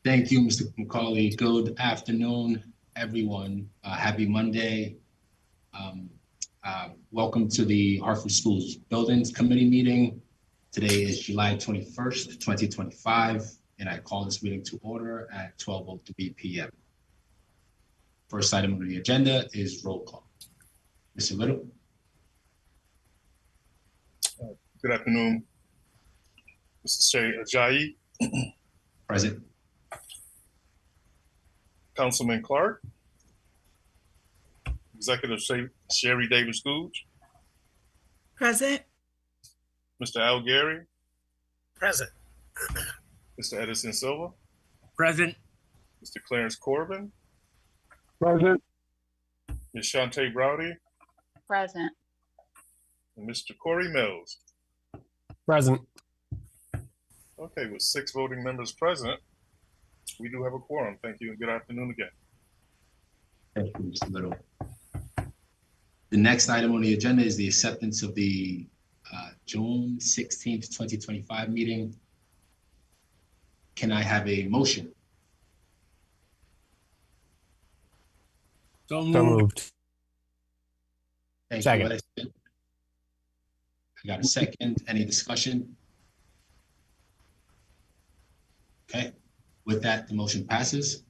Thank you, Mr. McCauley. Good afternoon, everyone. Happy Monday. Welcome to the Hartford School Building Committee meeting. Today is July 21st, 2025, and I call this meeting to order at 12:03 p.m. First item on the agenda is roll call. Mr. Little. Good afternoon, Mr. Shay Ajayi. Present. Councilman Clark. Executive Sherry Davis Gooch. Present. Mr. Al Gary. Present. Mr. Edison Silva. Present. Mr. Clarence Corbin. Present. Ms. Shantae Browdy. Present. And Mr. Corey Mills. Present. Okay, with 6 voting members present, we do have a quorum. Thank you and good afternoon again. Thank you, Mr. Little. The next item on the agenda is the acceptance of the June 16th, 2025 meeting. Can I have a motion? So So moved. moved. Thank Second. you. I got a second. Any discussion? Okay, with that, the motion passes.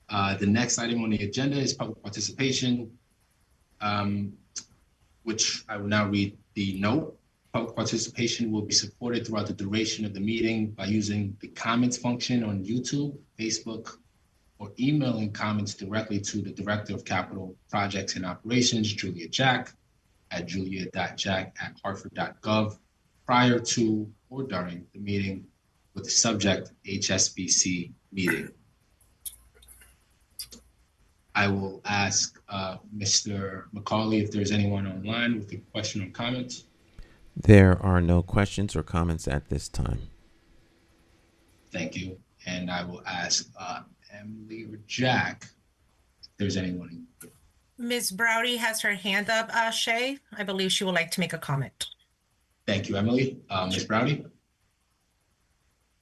The next item on the agenda is public participation, which I will now read the note. Public participation will be supported throughout the duration of the meeting by using the comments function on YouTube, Facebook, or emailing comments directly to the Director of Capital Projects and Operations, Julia Jack, at julia.jack@hartford.gov prior to or during the meeting with the subject HSBC meeting. I will ask Mr. McCauley if there's anyone online with a question or comment. There are no questions or comments at this time. Thank you. And I will ask Emily or Jack if there's anyone. Ms. Browdy has her hand up, Shay. I believe she would like to make a comment. Thank you, Emily. Ms. Browdy?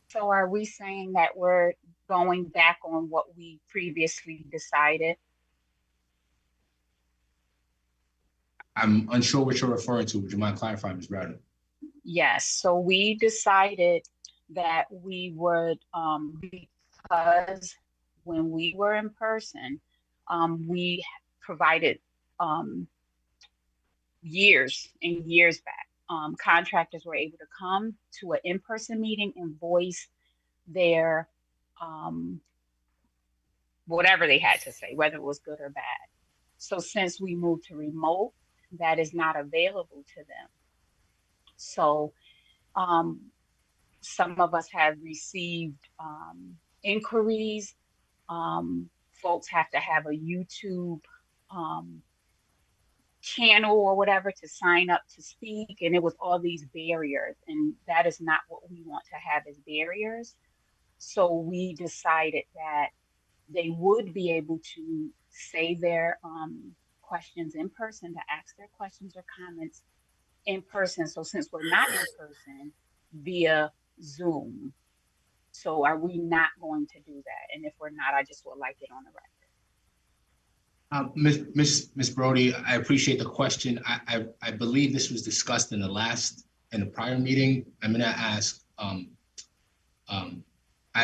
So are we saying that we're going back on what we previously decided? I'm unsure what you're referring to. Would you mind clarifying, Ms. Browdy? Yes, so we decided that we would, because when we were in person, we provided years and years back. Contractors were able to come to an in-person meeting and voice their whatever they had to say, whether it was good or bad. So since we moved to remote, that is not available to them. So some of us have received inquiries. Folks have to have a YouTube channel or whatever to sign up to speak, and it was all these barriers, and that is not what we want to have as barriers. So we decided that they would be able to say their questions in person, to ask their questions or comments in person. So since we're not in person, via Zoom. So are we not going to do that? And if we're not, I just would like it on the record. Ms. Brody, I appreciate the question. I believe this was discussed in the prior meeting. I'm gonna ask, I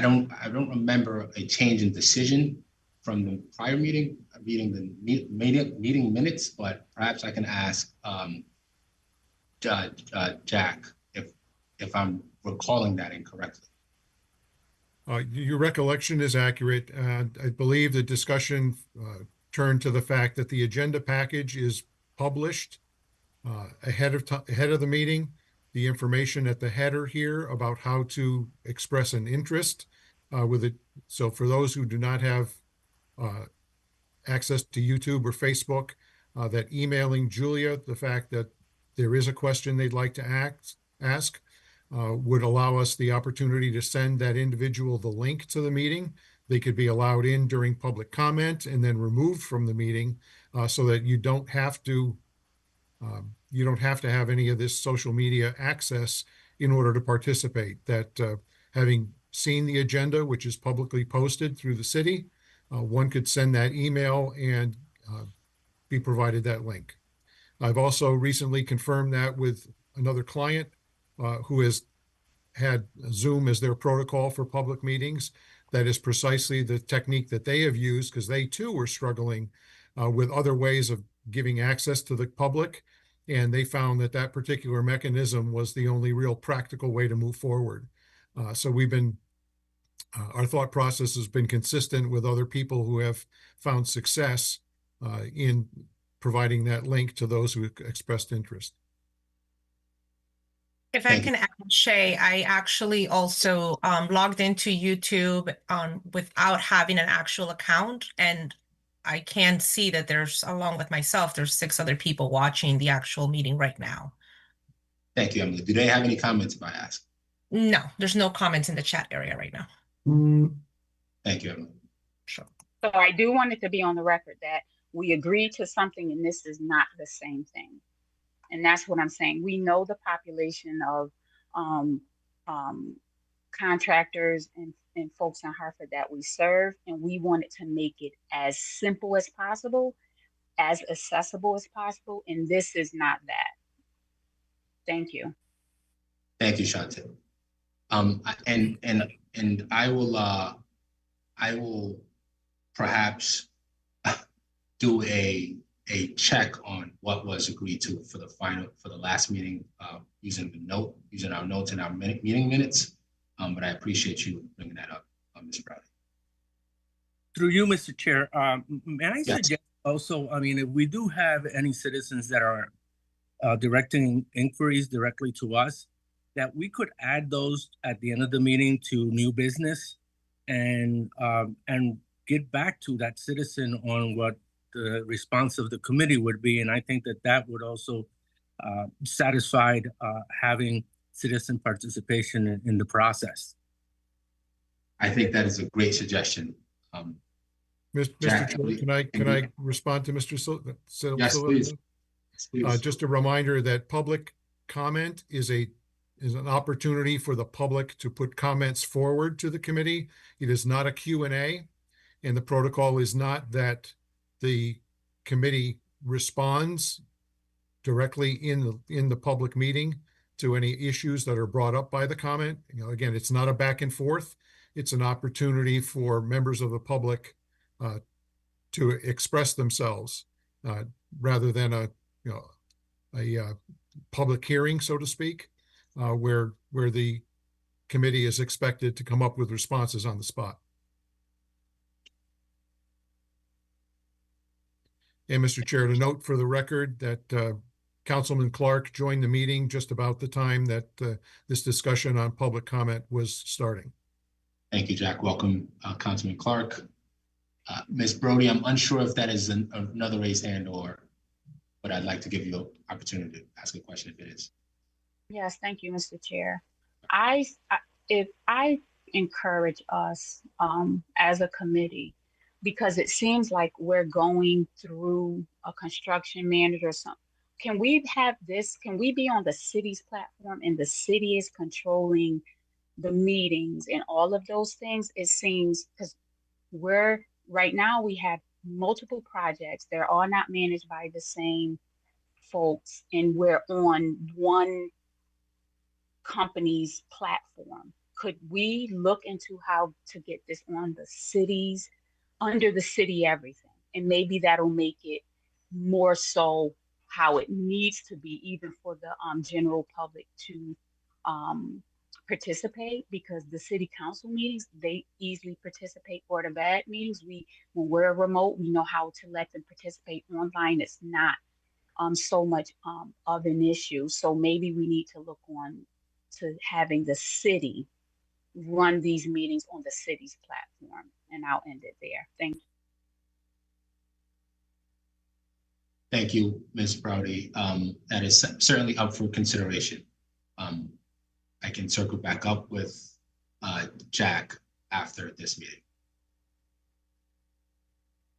don't remember a change in decision from the prior meeting, reading the meeting minutes, but perhaps I can ask Jack if I'm recalling that incorrectly. Your recollection is accurate. I believe the discussion turned to the fact that the agenda package is published ahead of the meeting. The information at the header here about how to express an interest with it. So for those who do not have access to YouTube or Facebook, that emailing Julia the fact that there is a question they'd like to ask would allow us the opportunity to send that individual the link to the meeting. They could be allowed in during public comment and then removed from the meeting so that you don't have to have any of this social media access in order to participate. That having seen the agenda, which is publicly posted through the city, one could send that email and be provided that link. I've also recently confirmed that with another client who has had Zoom as their protocol for public meetings. That is precisely the technique that they have used, because they too were struggling with other ways of giving access to the public. And they found that that particular mechanism was the only real practical way to move forward. So we've been, our thought process has been consistent with other people who have found success in providing that link to those who expressed interest. If I can add, Shay, I actually also logged into YouTube without having an actual account, and I can see that there's, along with myself, there's 6 other people watching the actual meeting right now. Thank you, Emily. Do they have any comments if I ask? No, there's no comments in the chat area right now. Thank you, Emily. Sure. So I do want it to be on the record that we agreed to something and this is not the same thing. And that's what I'm saying. We know the population of contractors and folks in Hartford that we serve, and we wanted to make it as simple as possible, as accessible as possible, and this is not that. Thank you. Thank you, Chantel. And I will perhaps do a check on what was agreed to for the last meeting using our notes and our meeting minutes. But I appreciate you bringing that up, Ms. Browdy. Through you, Mr. Chair, may I Yes. suggest also, I mean, if we do have any citizens that are directing inquiries directly to us, that we could add those at the end of the meeting to new business and get back to that citizen on what the response of the committee would be. And I think that that would also satisfy having citizen participation in the process. I think that is a great suggestion. Mr. Jack, Chair, can I respond to Mr. Yes, please. Please. Just a reminder that public comment is an opportunity for the public to put comments forward to the committee. It is not a Q&A, and the protocol is not that the committee responds directly in the public meeting to any issues that are brought up by the comment. You know, again, it's not a back and forth. It's an opportunity for members of the public to express themselves rather than a public hearing, so to speak, where the committee is expected to come up with responses on the spot. And Mr. Chair, to note for the record that Councilman Clark joined the meeting just about the time that this discussion on public comment was starting. Thank you, Jack. Welcome, Councilman Clark. Ms. Brody, I'm unsure if that is another raised hand but I'd like to give you an opportunity to ask a question if it is. Yes, thank you, Mr. Chair. If I encourage us as a committee, because it seems like we're going through a construction manager or something. Can we have this? Can we be on the city's platform and the city is controlling the meetings and all of those things? It seems, because right now we have multiple projects. They're all not managed by the same folks, and we're on one company's platform. Could we look into how to get this on the city's, under the city everything? And maybe that'll make it more so how it needs to be, even for the general public to participate, because the city council meetings, they easily participate, or the bad meetings, when we're remote, we know how to let them participate online. It's not so much of an issue. So maybe we need to look on to having the city run these meetings on the city's platform. And I'll end it there. Thank you. Thank you, Ms. Browdy. That is certainly up for consideration. I can circle back up with Jack after this meeting.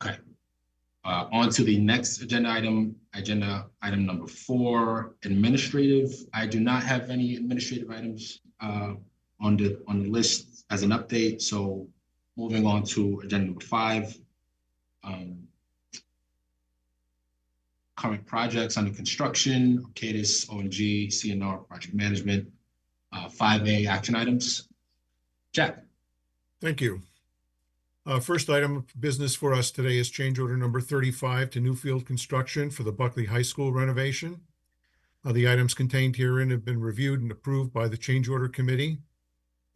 Okay. On to the next agenda item number 4, administrative. I do not have any administrative items on on the list as an update. So moving on to agenda number 5. Current projects under construction, Arcadis, ONG, CNR, project management. 5A action items. Jack. Thank you. First item of business for us today is change order number 35 to Newfield Construction for the Buckley High School renovation. The items contained herein have been reviewed and approved by the change order committee,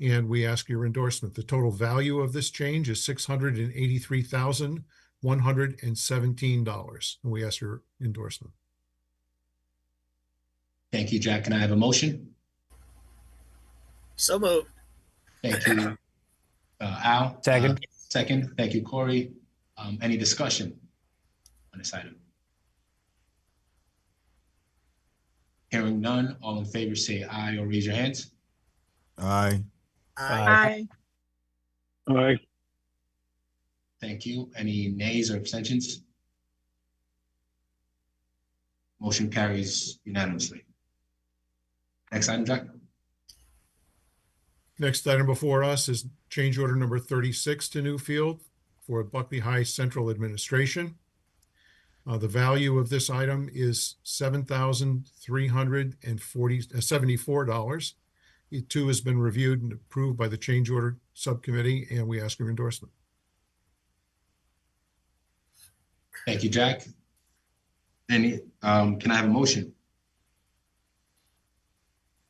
and we ask your endorsement. The total value of this change is $683,117, and we ask your endorsement. Thank you, Jack. Can I have a motion? So moved. Thank you, Al. Second. Second. Thank you, Corey. Any discussion on this item? Hearing none, all in favor say aye or raise your hands. Aye. Aye. Aye. Thank you. Any nays or abstentions? Motion carries unanimously. Next item, Jack. Next item before us is change order number 36 to Newfield for Buckley High Central Administration. The value of this item is $7,374. It too has been reviewed and approved by the change order subcommittee, and we ask your endorsement. Thank you, Jack. Any, can I have a motion?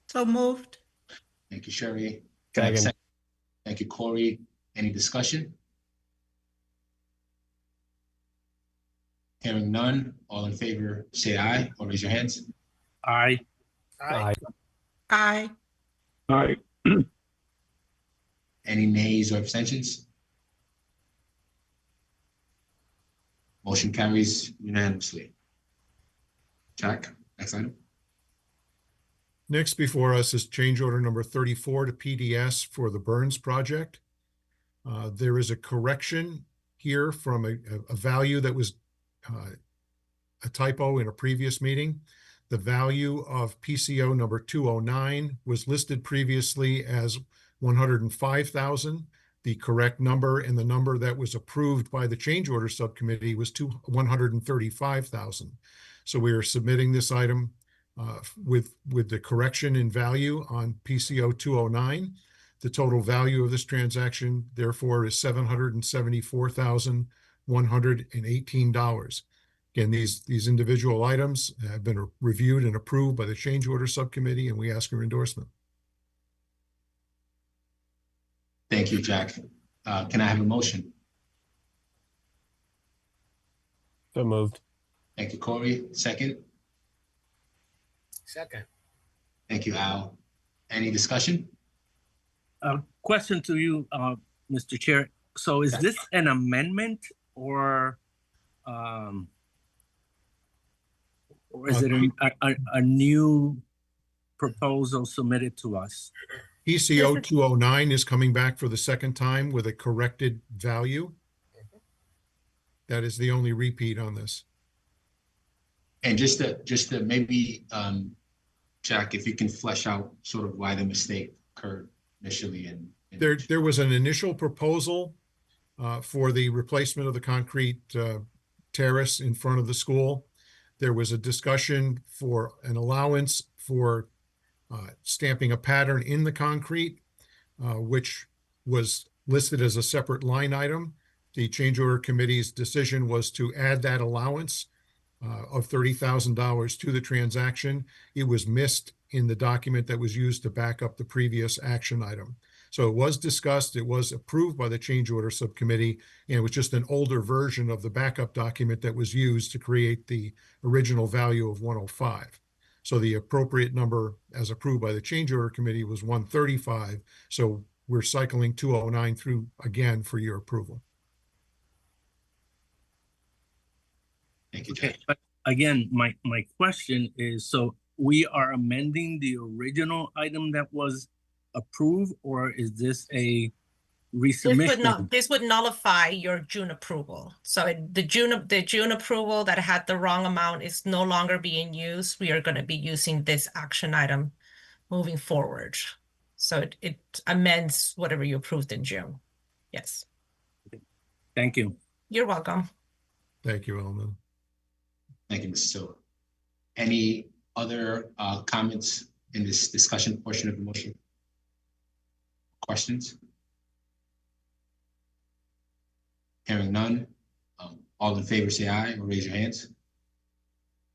So moved. Thank you, Sherry. Can I have a Second. second? Thank you, Corey. Any discussion? Hearing none, all in favor say aye or raise your hands. Aye. Aye. Aye. Aye. Any nays or abstentions? Motion carries unanimously. Jack, next item. Next before us is change order number 34 to PDS for the Burns project. There is a correction here from a value that was a typo in a previous meeting. The value of PCO number 209 was listed previously as 105,000. The correct number and the number that was approved by the change order subcommittee was 135,000. So we are submitting this item with the correction in value on PCO 209. The total value of this transaction, therefore, is $774,118. Again, these individual items have been reviewed and approved by the change order subcommittee, and we ask your endorsement. Thank you, Jack. Can I have a motion? So moved. Thank you, Corey. Second. Second. Thank you, Al. Any discussion? Question to you, Mr. Chair. So is this an amendment or is it a new proposal submitted to us? PCO 209 is coming back for the second time with a corrected value. That is the only repeat on this. And just to maybe, Jack, if you can flesh out sort of why the mistake occurred initially. There was an initial proposal for the replacement of the concrete terrace in front of the school. There was a discussion for an allowance for stamping a pattern in the concrete, which was listed as a separate line item. The change order committee's decision was to add that allowance of $30,000 to the transaction. It was missed in the document that was used to back up the previous action item. So it was discussed, it was approved by the change order subcommittee, and it was just an older version of the backup document that was used to create the original value of 105. So the appropriate number as approved by the change order committee was 135. So we're cycling 209 through again for your approval. Thank you, Jack. Okay, but again, my question is, so we are amending the original item that was approved, or is this a resubmission? This would nullify your June approval. So the June approval that had the wrong amount is no longer being used. We are going to be using this action item moving forward. So it amends whatever you approved in June. Yes, Thank you. you're welcome. Thank you, Elna. Thank you, Mrs. Silva. Any other comments in this discussion portion of the motion? Questions? Hearing none. All in favor say aye or raise your hands.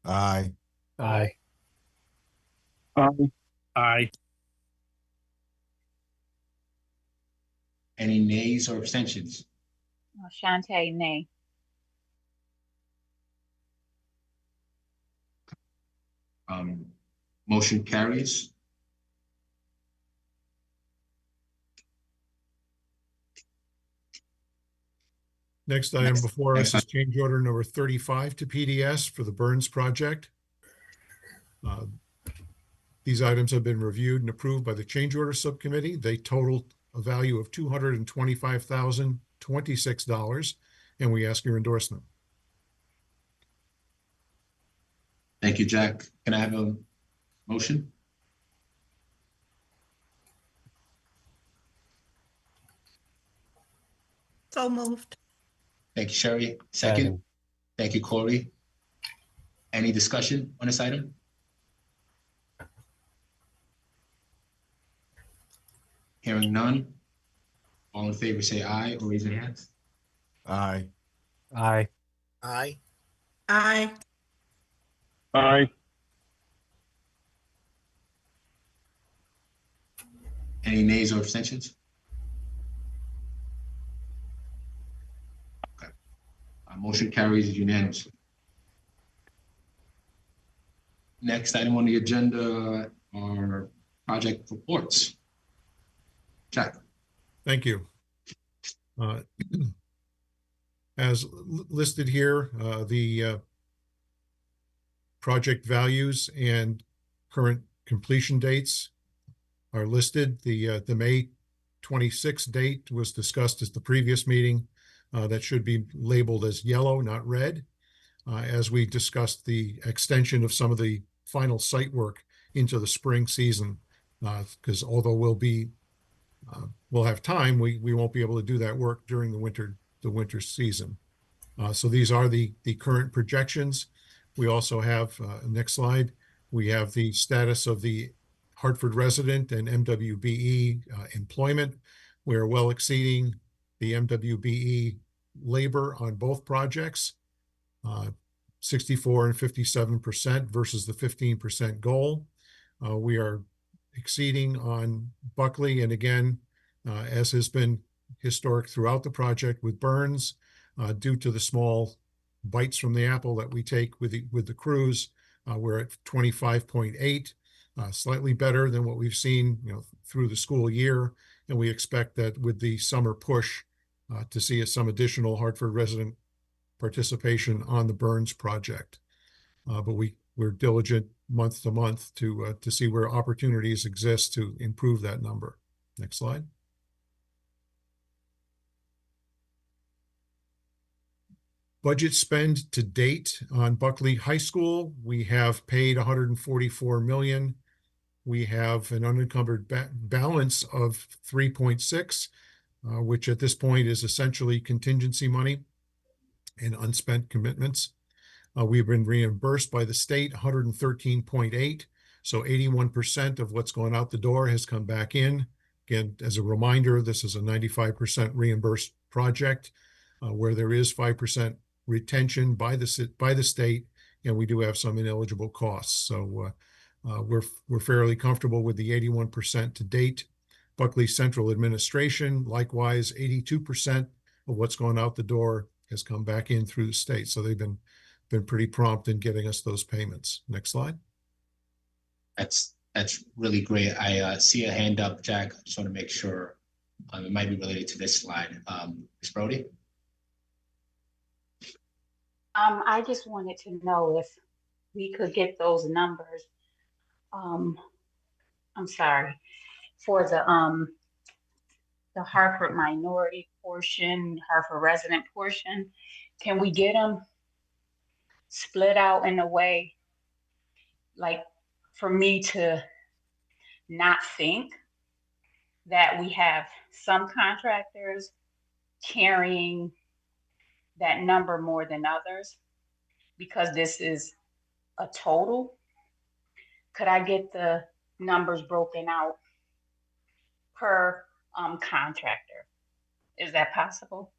Aye. Aye. Aye. Any nays or abstentions? Shantae, nay. Motion carries. Next item Next- before us next is change order number 35 to PDS for the Burns project. These items have been reviewed and approved by the change order subcommittee. They total a value of $225,026, and we ask your endorsement. Thank you, Jack. Can I have a motion? So moved. Thank you, Sherry. Second. Thank you, Corey. Any discussion on this item? Hearing none. All in favor say aye or raise your hands. Aye. Aye. Aye. Aye. Aye. Any nays or abstentions? Okay. Motion carries unanimously. Next item on the agenda are project reports. Jack. Thank you. As listed here, the project values and current completion dates are listed. The May 26th date was discussed as the previous meeting. That should be labeled as yellow, not red, as we discussed the extension of some of the final site work into the spring season, because although we'll have time, we won't be able to do that work during the winter season. So these are the current projections. We also have, next slide, we have the status of the Hartford resident and MWBE employment. We are well exceeding the MWBE labor on both projects, 64 and 57% versus the 15% goal. We are exceeding on Buckley, and again, as has been historic throughout the project with Burns, due to the small bites from the apple that we take with the crews, we're at 25.8, slightly better than what we've seen, through the school year, and we expect that with the summer push to see some additional Hartford resident participation on the Burns project. But we're diligent month to month to see where opportunities exist to improve that number. Next slide. Budget spend to date on Buckley High School, we have paid $144 million. We have an unencumbered balance of 3.6, which at this point is essentially contingency money and unspent commitments. We've been reimbursed by the state 113.8, so 81% of what's gone out the door has come back in. Again, as a reminder, this is a 95% reimbursed project where there is 5% retention by the state, and we do have some ineligible costs. So we're fairly comfortable with the 81% to date. Buckley Central Administration, likewise, 82% of what's gone out the door has come back in through the state. So they've been pretty prompt in getting us those payments. Next slide. That's really great. I see a hand up, Jack. I just want to make sure it might be related to this slide. Ms. Brody? I just wanted to know if we could get those numbers. I'm sorry, for the Hartford minority portion, Hartford resident portion. Can we get them split out in a way, like for me to not think that we have some contractors carrying that number more than others because this is a total. Could I get the numbers broken out per contractor? Is that possible?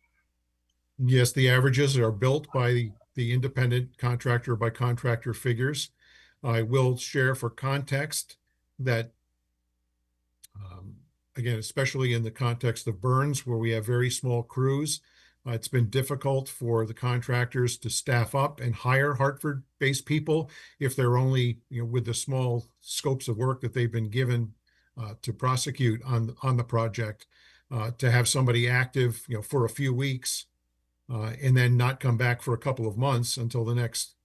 Yes, the averages are built by the independent contractor by contractor figures. I will share for context that, again, especially in the context of burns where we have very small crews, it's been difficult for the contractors to staff up and hire Hartford-based people if they're only, with the small scopes of work that they've been given to prosecute on the project, to have somebody active, for a few weeks and then not come back for a couple of months until the next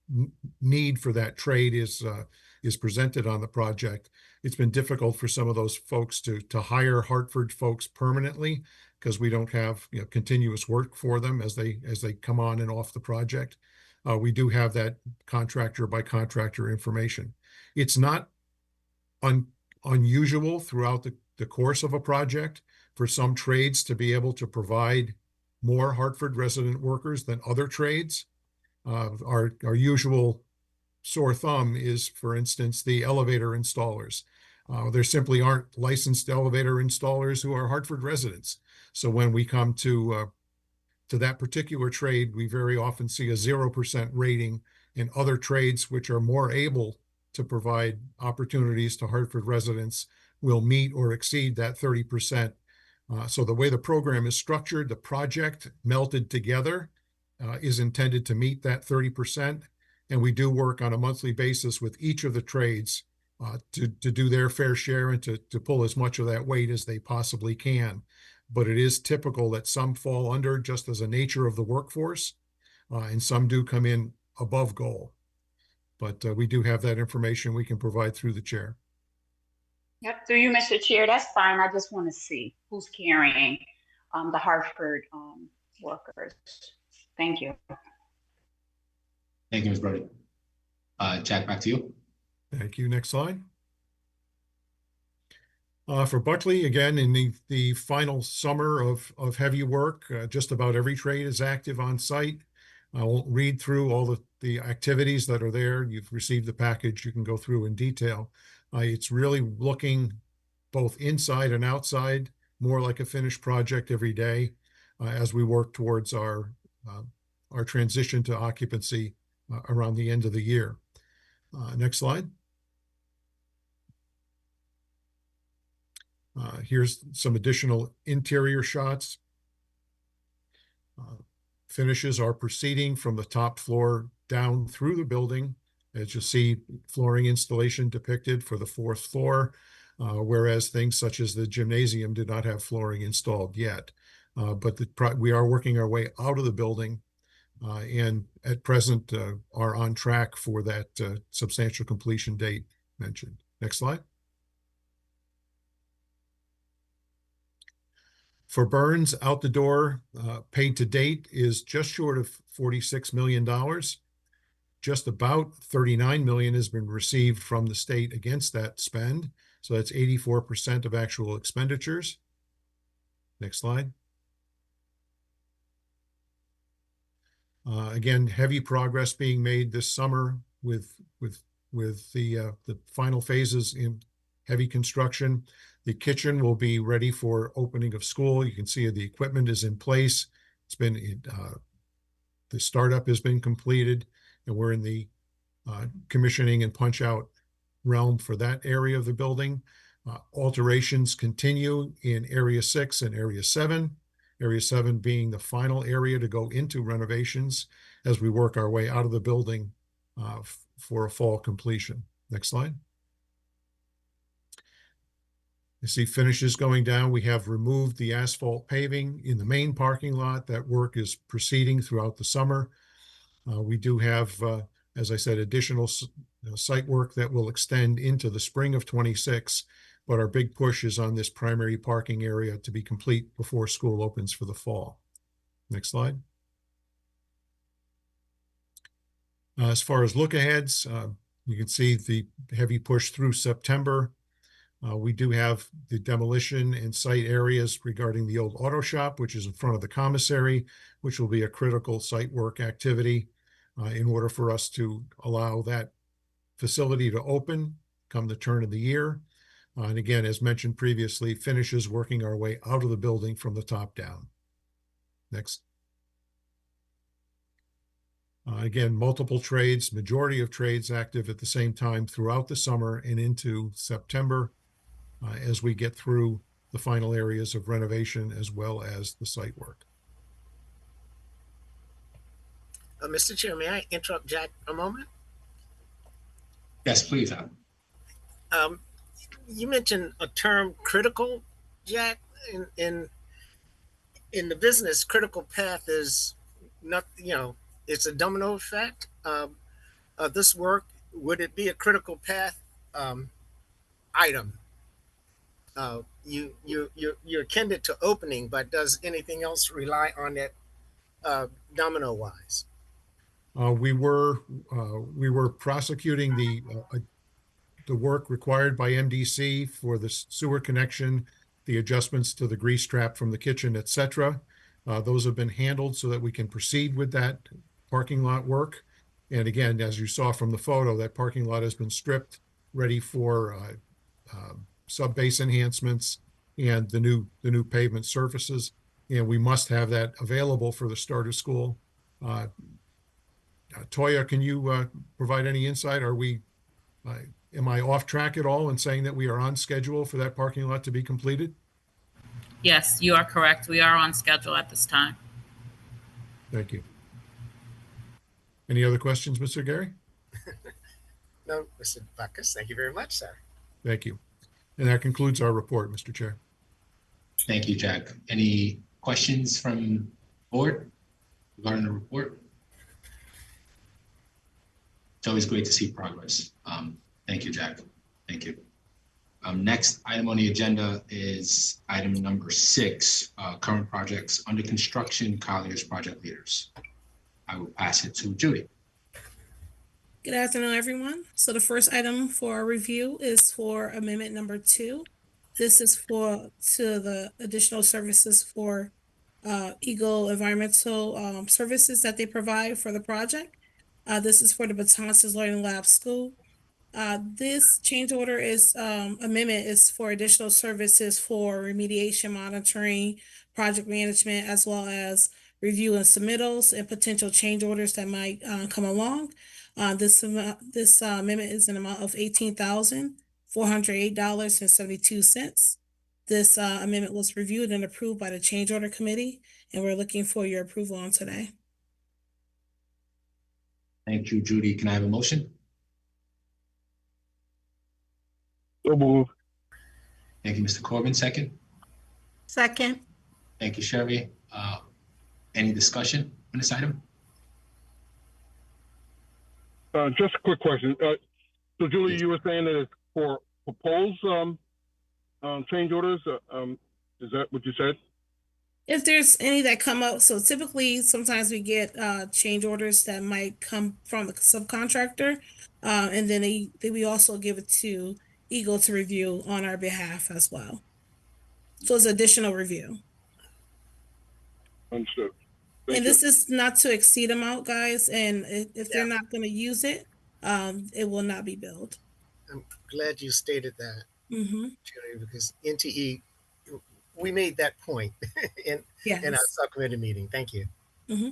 need for that trade is presented on the project. It's been difficult for some of those folks to hire Hartford folks permanently because we don't have continuous work for them as they come on and off the project. We do have that contractor by contractor information. It's not unusual throughout the course of a project for some trades to be able to provide more Hartford resident workers than other trades. Our usual sore thumb is, for instance, the elevator installers. There simply aren't licensed elevator installers who are Hartford residents. So when we come to that particular trade, we very often see a 0% rating. In other trades which are more able to provide opportunities to Hartford residents will meet or exceed that 30%. So the way the program is structured, the project melted together is intended to meet that 30%. And we do work on a monthly basis with each of the trades to do their fair share and to pull as much of that weight as they possibly can. But it is typical that some fall under just as a nature of the workforce, and some do come in above goal. But we do have that information we can provide through the chair. Yep, through you, Mr. Chair, that's fine. I just want to see who's carrying the Hartford workers. Thank you. Thank you, Ms. Brody. Jack, back to you. Thank you. Next slide. For Buckley, again, in the final summer of heavy work, just about every trade is active on site. I won't read through all the activities that are there. You've received the package. You can go through in detail. It's really looking both inside and outside, more like a finished project every day as we work towards our transition to occupancy around the end of the year. Next slide. Here's some additional interior shots. Finishes are proceeding from the top floor down through the building. As you see, flooring installation depicted for the 4th floor, whereas things such as the gymnasium did not have flooring installed yet. But we are working our way out of the building and at present are on track for that substantial completion date mentioned. Next slide. For burns, out the door, paid to date is just short of $46 million. Just about $39 million has been received from the state against that spend. So that's 84% of actual expenditures. Next slide. Again, heavy progress being made this summer with the final phases in heavy construction. The kitchen will be ready for opening of school. You can see the equipment is in place. It's been the startup has been completed, and we're in the commissioning and punch out realm for that area of the building. Alterations continue in Area 6 and Area 7. Area 7 being the final area to go into renovations as we work our way out of the building for a fall completion. Next slide. You see finishes going down. We have removed the asphalt paving in the main parking lot. That work is proceeding throughout the summer. We do have, as I said, additional site work that will extend into the spring of 26, but our big push is on this primary parking area to be complete before school opens for the fall. Next slide. As far as look aheads, you can see the heavy push through September. We do have the demolition and site areas regarding the old auto shop, which is in front of the commissary, which will be a critical site work activity in order for us to allow that facility to open come the turn of the year. And again, as mentioned previously, finishes working our way out of the building from the top down. Next. Again, multiple trades, majority of trades active at the same time throughout the summer and into September as we get through the final areas of renovation as well as the site work. Mr. Chair, may I interrupt Jack a moment? Yes, please, Al. You mentioned a term critical, Jack. In the business, critical path is not, it's a domino effect. This work, would it be a critical path item? You're akin to opening, but does anything else rely on that domino wise? We were prosecuting the work required by MDC for the sewer connection, the adjustments to the grease trap from the kitchen, etc. Those have been handled so that we can proceed with that parking lot work. And again, as you saw from the photo, that parking lot has been stripped, ready for sub-base enhancements and the new pavement surfaces. And we must have that available for the start of school. Toya, can you provide any insight? Am I off track at all in saying that we are on schedule for that parking lot to be completed? Yes, you are correct. We are on schedule at this time. Thank you. Any other questions, Mr. Gary? No, Mr. Backus, thank you very much, sir. Thank you. And that concludes our report, Mr. Chair. Thank you, Jack. Any questions from board regarding the report? It's always great to see progress. Thank you, Jack. Thank you. Next item on the agenda is item number 6, current projects under construction, Collier's project leaders. I will pass it to Judy. Good afternoon, everyone. So the first item for review is for amendment number 2. This is to the additional services for Eagle Environmental Services that they provide for the project. This is for the Betances Learning Lab School. This change order amendment is for additional services for remediation, monitoring, project management, as well as review and submittals and potential change orders that might come along. This amendment is an amount of $18,408.72. This amendment was reviewed and approved by the change order committee, and we're looking for your approval on today. Thank you, Judy. Can I have a motion? So move. Thank you, Mr. Corbin. Second. Second. Thank you, Sherry. Any discussion on this item? Just a quick question. So Julie, you were saying that it's for proposed change orders. Is that what you said? If there's any that come up, so typically sometimes we get change orders that might come from the subcontractor, and then we also give it to Eagle to review on our behalf as well. So it's additional review. Understood. And this is not to exceed amount, guys. And if they're not going to use it, it will not be billed. I'm glad you stated that, Mm-hmm. because NTE, we made that point in our subcommittee meeting. Thank you. Mm-hmm.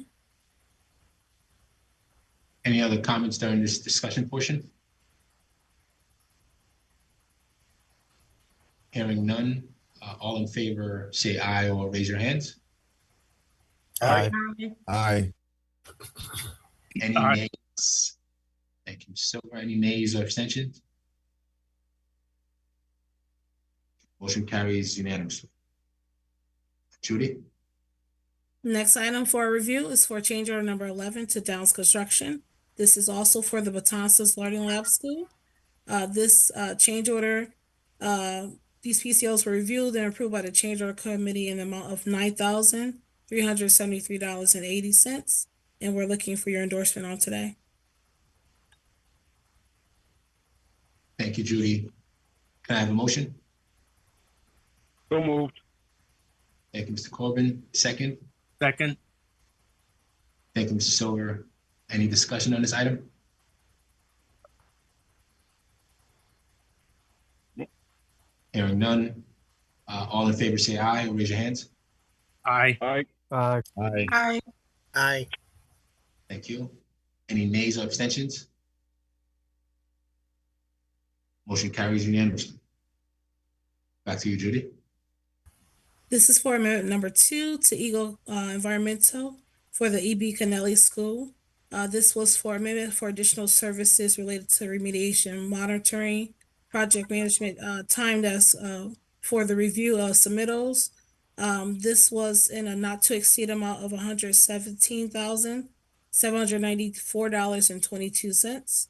Any other comments during this discussion portion? Hearing none, all in favor say aye or raise your hands. Aye. Aye. Any nays? Thank you, Silver. Any nays or abstentions? Motion carries unanimously. Judy? Next item for review is for change order number 11 to Downs Construction. This is also for the Betances Learning Lab School. This change order, these PCOs were reviewed and approved by the change order committee in the amount of $9,373.80, and we're looking for your endorsement on today. Thank you, Judy. Can I have a motion? So moved. Thank you, Mr. Corbin. Second. Second. Thank you, Mr. Silver. Any discussion on this item? Hearing none. All in favor say aye or raise your hands. Aye. Aye. Aye. Aye. Aye. Thank you. Any nays or abstentions? Motion carries unanimously. Back to you, Judy. This is for amendment number 2 to Eagle Environmental for the E.B. Kennelly School. This was for amendment for additional services related to remediation, monitoring, project management, time that's for the review of submittals. This was in a not to exceed amount of $117,794.22.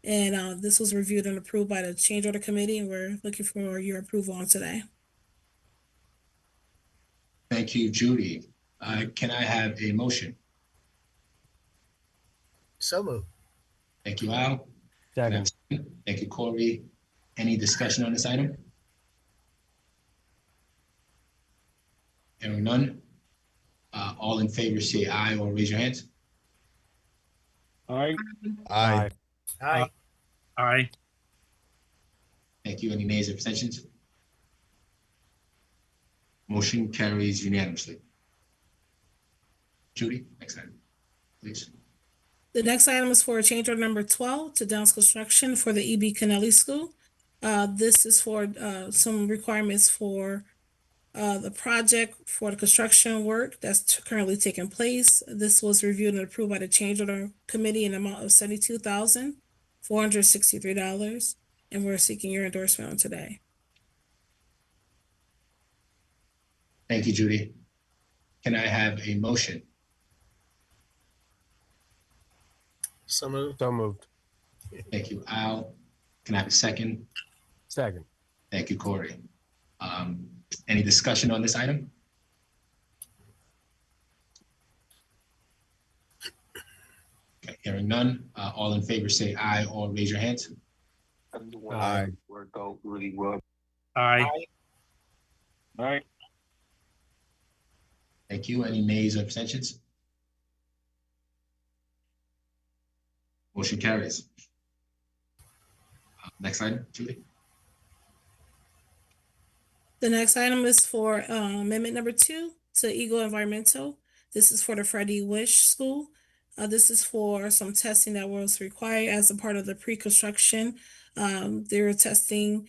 And this was reviewed and approved by the change order committee, and we're looking for your approval on today. Thank you, Judy. Can I have a motion? So moved. Thank you, Al. Can I have a second? Thank you, Corey. Any discussion on this item? Hearing none. All in favor say aye or raise your hands. Aye. Aye. Aye. Aye. Thank you. Any nays or abstentions? Motion carries unanimously. Judy, next item, please. The next item is for change order number 12 to Downs Construction for the E.B. Kennelly School. This is for some requirements for the project for the construction work that's currently taking place. This was reviewed and approved by the change order committee in an amount of $72,463, and we're seeking your endorsement on today. Thank you, Judy. Can I have a motion? So moved. So moved. Thank you, Al. Can I have a second? Second. Thank you, Corey. Any discussion on this item? Okay, hearing none. All in favor say aye or raise your hands. Aye. Aye. Aye. Thank you. Any nays or abstentions? Motion carries. Next item, Julie. The next item is for amendment number 2 to Eagle Environmental. This is for the Freddie Wish School. This is for some testing that was required as a part of the pre-construction. They were testing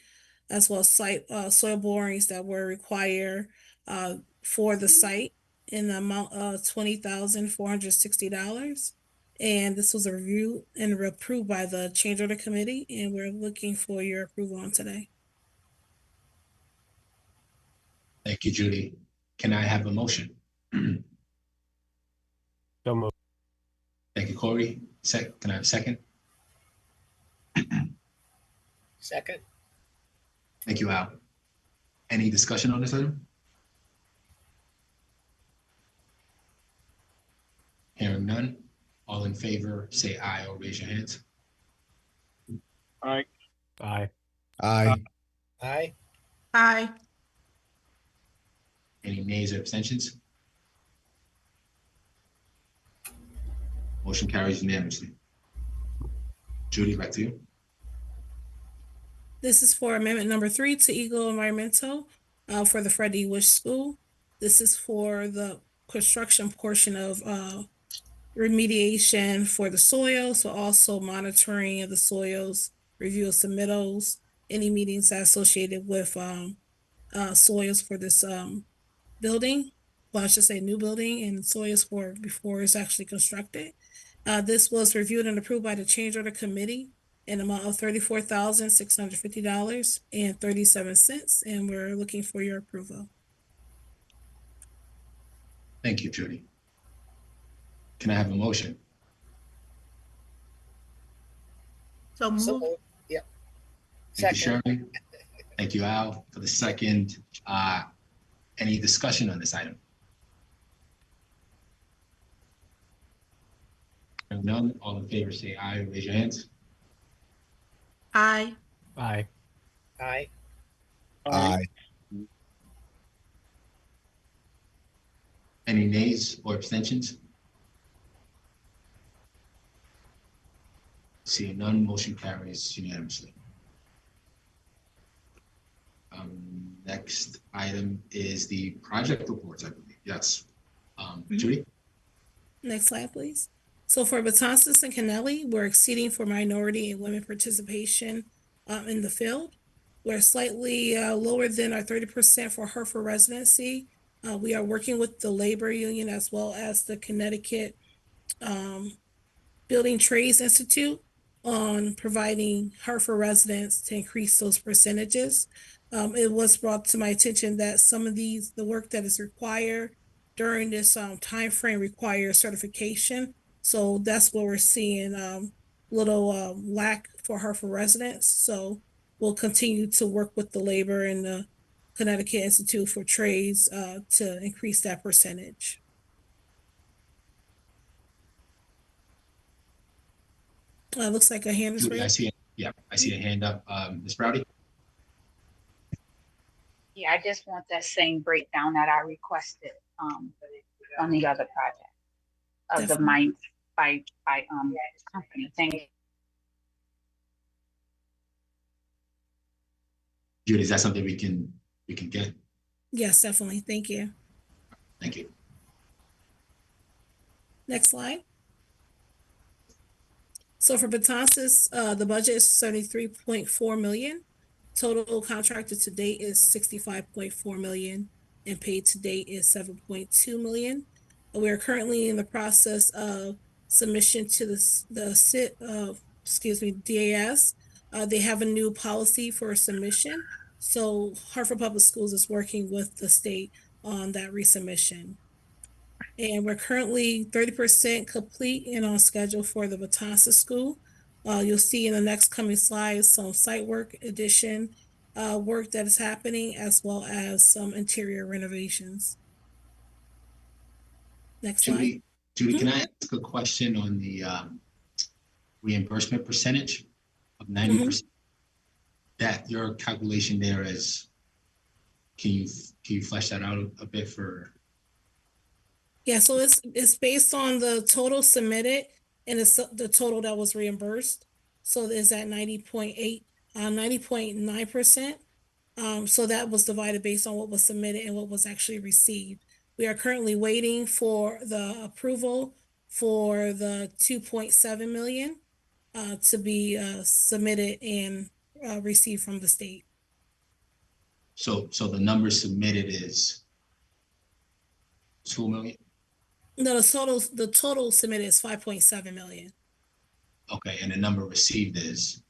as well as site soil borings that were required for the site in the amount of $20,460. And this was a review and approved by the change order committee, and we're looking for your approval on today. Thank you, Judy. Can I have a motion? So moved. Thank you, Corey. Can I have a second? Second. Thank you, Al. Any discussion on this item? Hearing none. All in favor, say aye or raise your hands. Aye. Aye. Aye. Aye. Any nays or abstentions? Motion carries unanimously. Judy, back to you. This is for amendment number 3 to Eagle Environmental for the Freddie Wish School. This is for the construction portion of remediation for the soil, so also monitoring of the soils, review of submittals, any meetings associated with soils for this building. Well, I should say new building, and soils for before it's actually constructed. This was reviewed and approved by the change order committee in amount of $34,650.37, and we're looking for your approval. Thank you, Judy. Can I have a motion? So So move. moved. Yep. Thank you, Second. Sherry. Thank you, Al, for the second. Any discussion on this item? Hearing none, all in favor say aye or raise your hands. Aye. Aye. Aye. Aye. Any nays or abstentions? Seeing none, motion carries unanimously. Next item is the project reports, I believe. Yes. Judy? Next slide, please. So for Matanzas and Kennelly, we're exceeding for minority and women participation in the field. We're slightly lower than our 30% for Hartford residency. We are working with the labor union as well as the Connecticut Building Trades Institute on providing Hartford residents to increase those percentages. It was brought to my attention that some of the work that is required during this time frame requires certification. So that's what we're seeing little lack for Hartford residents. So we'll continue to work with the labor and the Connecticut Institute for Trades to increase that percentage. Looks like a hand is Judy, I raised. see it. Yeah, I see a hand up. Ms. Browdy? Yeah, I just want that same breakdown that I requested on the other project of the mine by company. Thank you. Judy, is that something we can get? Yes, definitely. Thank you. Thank you. Next slide. So for Matanzas, the budget is 73.4 million. Total contracted to date is 65.4 million and paid to date is 7.2 million. We are currently in the process of submission to the DAS. They have a new policy for submission. So Hartford Public Schools is working with the state on that resubmission. And we're currently 30% complete and on schedule for the Matanzas School. You'll see in the next coming slides some site work addition work that is happening, as well as some interior renovations. Next slide. Judy, can I ask a question on the reimbursement percentage of 90%? That your calculation there is, can you flesh that out a bit for? Yeah, so it's based on the total submitted and it's the total that was reimbursed. So is at 90.9%. So that was divided based on what was submitted and what was actually received. We are currently waiting for the approval for the 2.7 million to be submitted and received from the state. So the number submitted is 2 million? No, the total submitted is 5.7 million. Okay, and the number received is?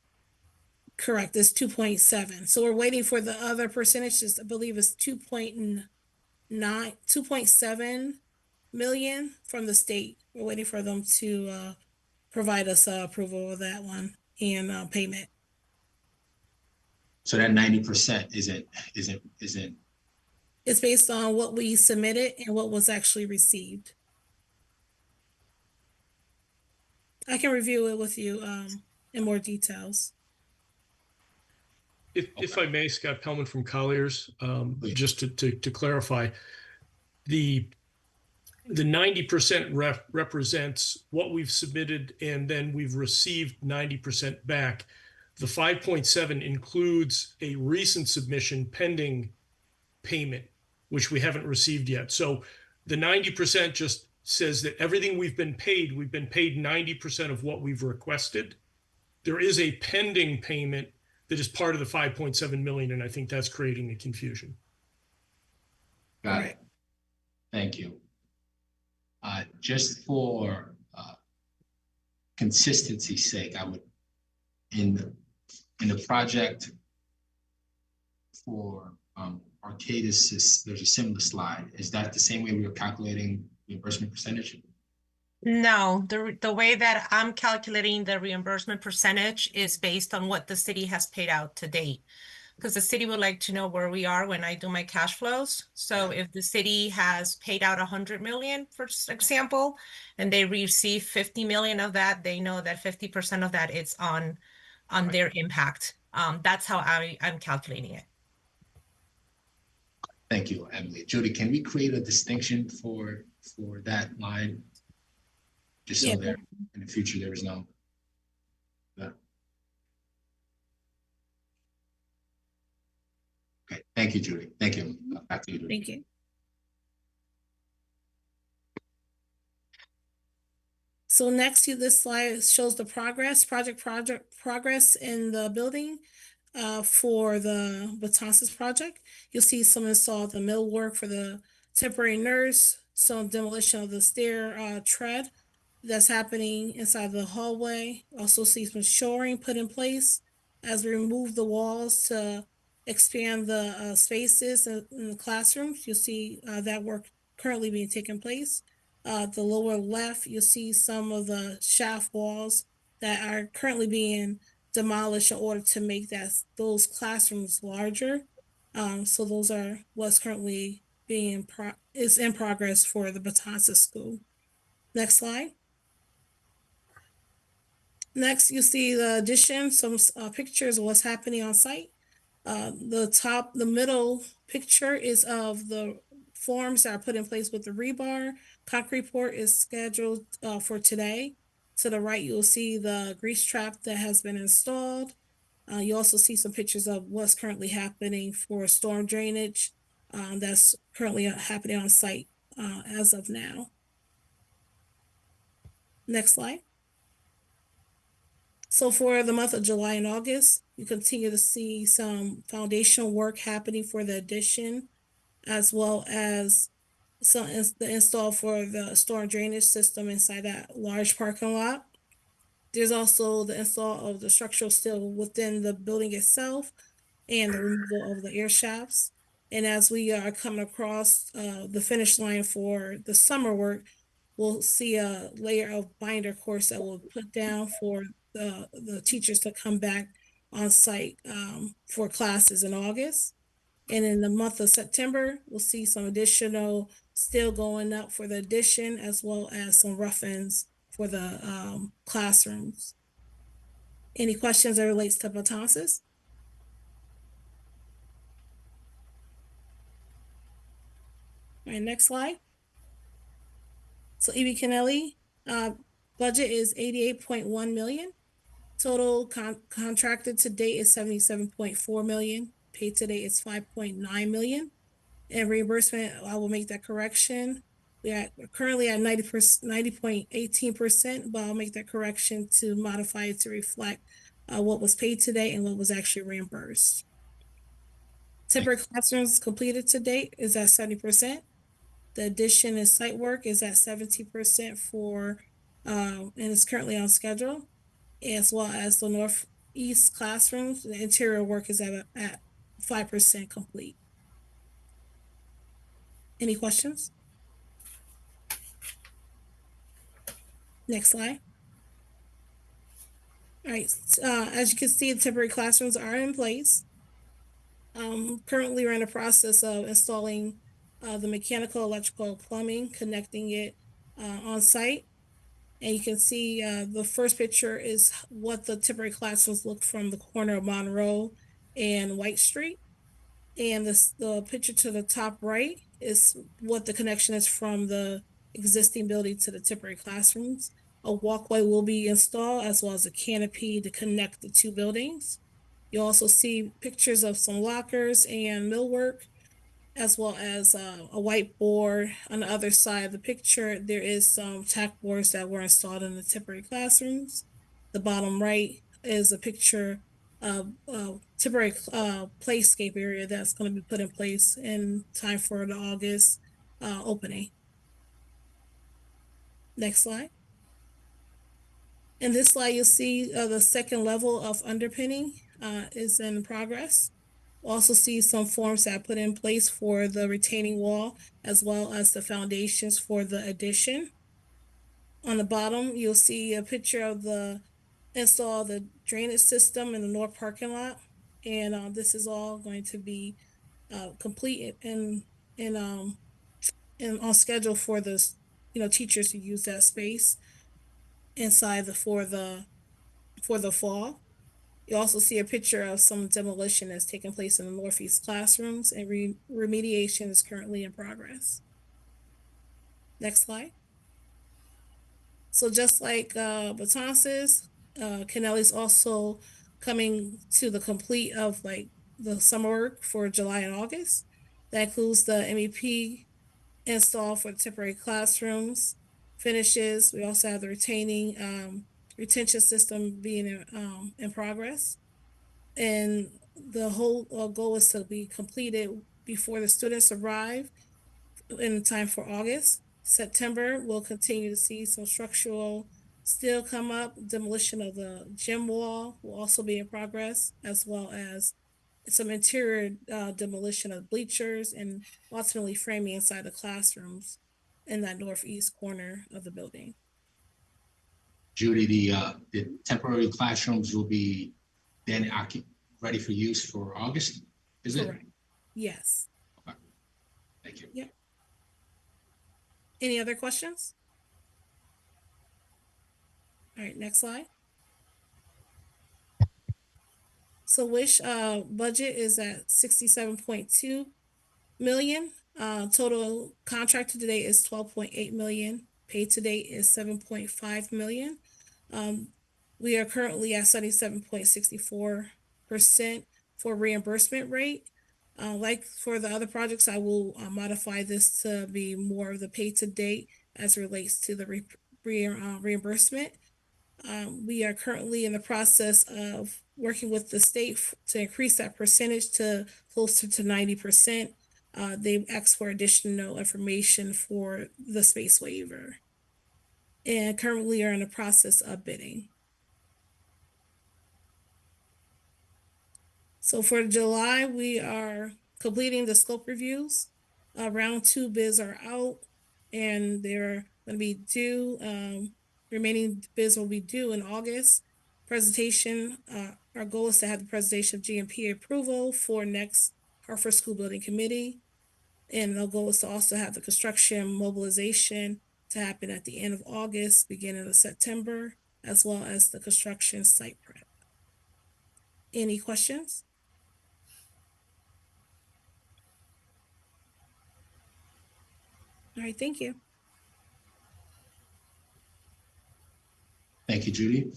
Correct, it's 2.7. So we're waiting for the other percentages. I believe it's 2.7 million from the state. We're waiting for them to provide us approval of that one and payment. So that 90% isn't. It's based on what we submitted and what was actually received. I can review it with you in more details. If I may, Scott Pellman from Colliers, just to clarify, the 90% represents what we've submitted and then we've received 90% back. The 5.7 includes a recent submission pending payment, which we haven't received yet. So the 90% just says that everything we've been paid 90% of what we've requested. There is a pending payment that is part of the 5.7 million, and I think that's creating the confusion. Got it. Thank you. Just for consistency's sake, I would, in the project for Arcadis, there's a similar slide. Is that the same way we were calculating reimbursement percentage? No, the way that I'm calculating the reimbursement percentage is based on what the city has paid out to date. Because the city would like to know where we are when I do my cash flows. So if the city has paid out 100 million, for example, and they receive 50 million of that, they know that 50% of that is on their impact. That's how I'm calculating it. Thank you, Emily. Judy, can we create a distinction for that line? Just so Yeah. there, in the future, there is no. Okay, thank you, Judy. Thank you. Back to you, Judy. Thank you. So next, this slide shows the project progress in the building for the Betances project. You'll see some install of the millwork for the temporary nurse, some demolition of the stair tread that's happening inside the hallway. Also see some shoring put in place as we remove the walls to expand the spaces in the classrooms. You'll see that work currently being taken place. The lower left, you'll see some of the shaft walls that are currently being demolished in order to make those classrooms larger. So those are what's currently is in progress for the Betances School. Next slide. Next, you see the addition, some pictures of what's happening on site. The middle picture is of the forms that are put in place with the rebar. Concrete pour is scheduled for today. To the right, you'll see the grease trap that has been installed. You also see some pictures of what's currently happening for storm drainage that's currently happening on site as of now. Next slide. So for the month of July and August, you continue to see some foundational work happening for the addition, as well as the install for the storm drainage system inside that large parking lot. There's also the install of the structural steel within the building itself and the removal of the air shafts. And as we are coming across the finish line for the summer work, we'll see a layer of binder course that we'll put down for the teachers to come back on site for classes in August. And in the month of September, we'll see some additional steel going up for the addition, as well as some rough-ins for the classrooms. Any questions that relates to Betances? All right, next slide. So E.B. Kennelly, budget is 88.1 million. Total contracted to date is 77.4 million. Paid to date is 5.9 million. And reimbursement, I will make that correction. We're currently at 90.18%, but I'll make that correction to modify it to reflect what was paid today and what was actually reimbursed. Temporary classrooms completed to date is at 70%. The addition and site work is at 70% for, and it's currently on schedule, as well as the northeast classrooms. The interior work is at 5% complete. Any questions? Next slide. All right, as you can see, the temporary classrooms are in place. Currently, we're in the process of installing the mechanical, electrical, plumbing, connecting it on site. And you can see the first picture is what the temporary classrooms look from the corner of Monroe and White Street. And the picture to the top right is what the connection is from the existing building to the temporary classrooms. A walkway will be installed, as well as a canopy to connect the two buildings. You'll also see pictures of some lockers and millwork, as well as a whiteboard. On the other side of the picture, there is some tack boards that were installed in the temporary classrooms. The bottom right is a picture of temporary playscape area that's going to be put in place in time for the August opening. Next slide. In this slide, you'll see the second level of underpinning is in progress. We'll also see some forms that are put in place for the retaining wall, as well as the foundations for the addition. On the bottom, you'll see a picture of the install of the drainage system in the north parking lot. And this is all going to be complete and on schedule for the teachers to use that space inside for the fall. You also see a picture of some demolition that's taking place in the Northeast classrooms, and remediation is currently in progress. Next slide. So just like Betances, Kennelly's also coming to the complete of like the summer work for July and August. That includes the MEP install for temporary classrooms, finishes. We also have the retention system being in progress. And the whole goal is to be completed before the students arrive in time for August. September, we'll continue to see some structural steel come up. Demolition of the gym wall will also be in progress, as well as some interior demolition of bleachers and ultimately framing inside the classrooms in that northeast corner of the building. Judy, the temporary classrooms will be then ready for use for August, is Correct. it? Yes. Okay. Thank you. Yep. Any other questions? All right, next slide. So WISH budget is at 67.2 million. Total contracted today is 12.8 million. Paid to date is 7.5 million. We are currently at 77.64% for reimbursement rate. Like for the other projects, I will modify this to be more of the pay to date as it relates to the reimbursement. We are currently in the process of working with the state to increase that percentage to closer to 90%. They asked for additional information for the space waiver. And currently are in the process of bidding. So for July, we are completing the scope reviews. Round 2 bids are out and they're going to be due. Remaining bids will be due in August. Presentation, our goal is to have the presentation of GMP approval for next Hartford School Building Committee. And the goal is to also have the construction mobilization to happen at the end of August, beginning of September, as well as the construction site prep. Any questions? All right, thank you. Thank you, Judy.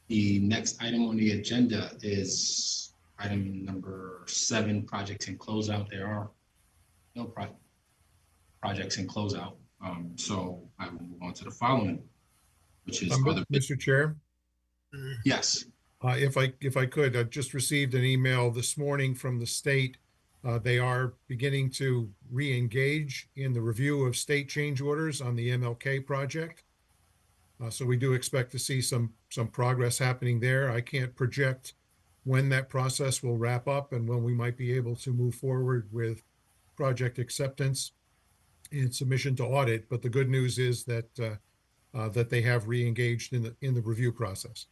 The next item on the agenda is item number 7, projects in closeout. There are no projects in closeout. So I will move on to the following, which is other. Mr. Chair? Yes. If I could, I just received an email this morning from the state. They are beginning to re-engage in the review of state change orders on the MLK project. So we do expect to see some progress happening there. I can't project when that process will wrap up and when we might be able to move forward with project acceptance and submission to audit. But the good news is that that they have re-engaged in the review process.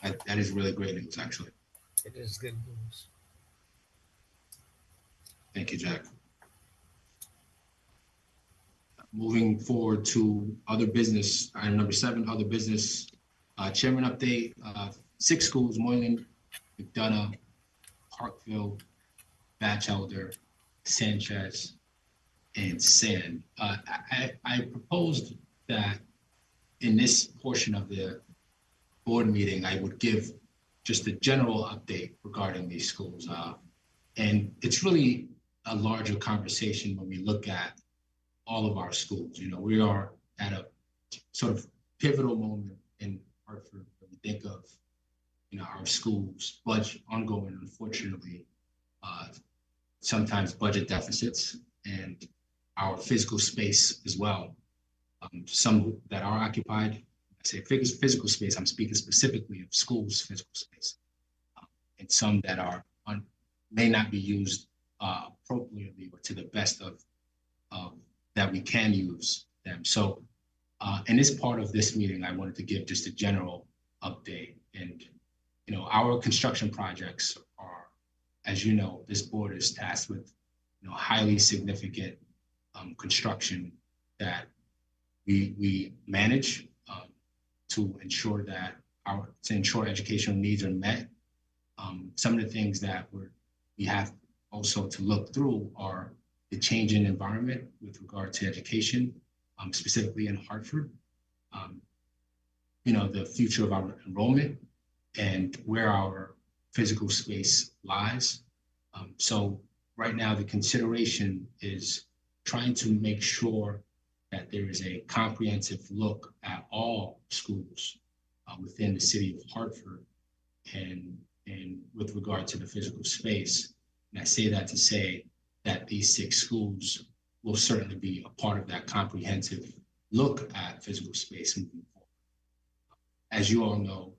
That is really great news, actually. It is good news. Thank you, Jack. Moving forward to other business, item number 7, other business. Chairman update, 6 schools, Moylan, McDonough, Parkville, Batchelder, Sanchez, and Sand. I proposed that in this portion of the board meeting, I would give just a general update regarding these schools. And it's really a larger conversation when we look at all of our schools. You know, we are at a sort of pivotal moment in Hartford when we think of, you know, our schools' budget ongoing, unfortunately, sometimes budget deficits and our physical space as well. Some that are occupied, I say physical space, I'm speaking specifically of schools' physical space, and some that are may not be used appropriately or to the best of that we can use them. So in this part of this meeting, I wanted to give just a general update. And, you know, our construction projects are, as you know, this board is tasked with, you know, highly significant construction that we manage. to ensure educational needs are met. Some of the things that we have also to look through are the changing environment with regard to education, specifically in Hartford. The future of our enrollment and where our physical space lies. So right now, the consideration is trying to make sure that there is a comprehensive look at all schools within the city of Hartford and with regard to the physical space. And I say that to say that these 6 schools will certainly be a part of that comprehensive look at physical space moving forward. As you all know,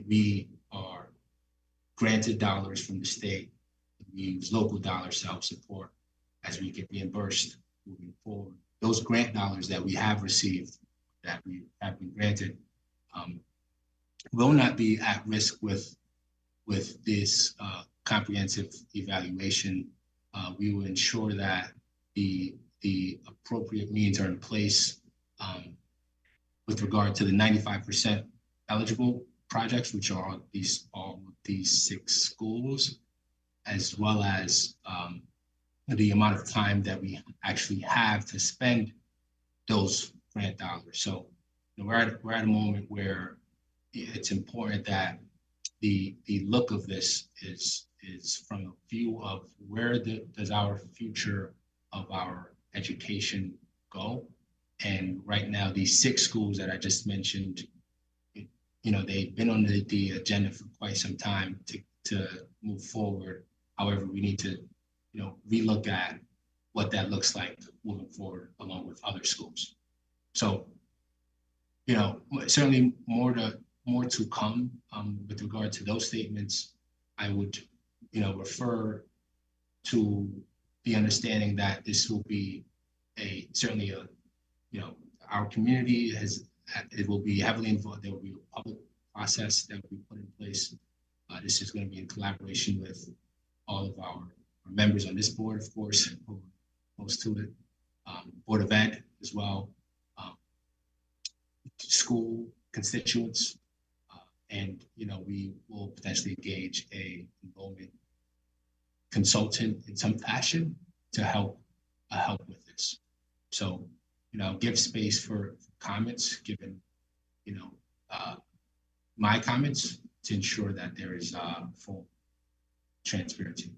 we are granted dollars from the state. We use local dollars to help support as we get reimbursed moving forward. Those grant dollars that we have received, that we have been granted, will not be at risk with this comprehensive evaluation. We will ensure that the appropriate means are in place with regard to the 95% eligible projects, which are all of these 6 schools, as well as the amount of time that we actually have to spend those grant dollars. So we're at a moment where it's important that the look of this is from a view of where does our future of our education go. And right now, these 6 schools that I just mentioned, they've been on the agenda for quite some time to move forward. However, we need to, relook at what that looks like moving forward along with other schools. So, certainly more to come with regard to those statements. I would, refer to the understanding that this will be certainly our community it will be heavily involved. There will be a public process that will be put in place. This is going to be in collaboration with all of our members on this board, of course, who are close to it, Board of Ed as well, school constituents, and we will potentially engage a enrollment consultant in some fashion to help with this. So give space for comments, given my comments, to ensure that there is full transparency.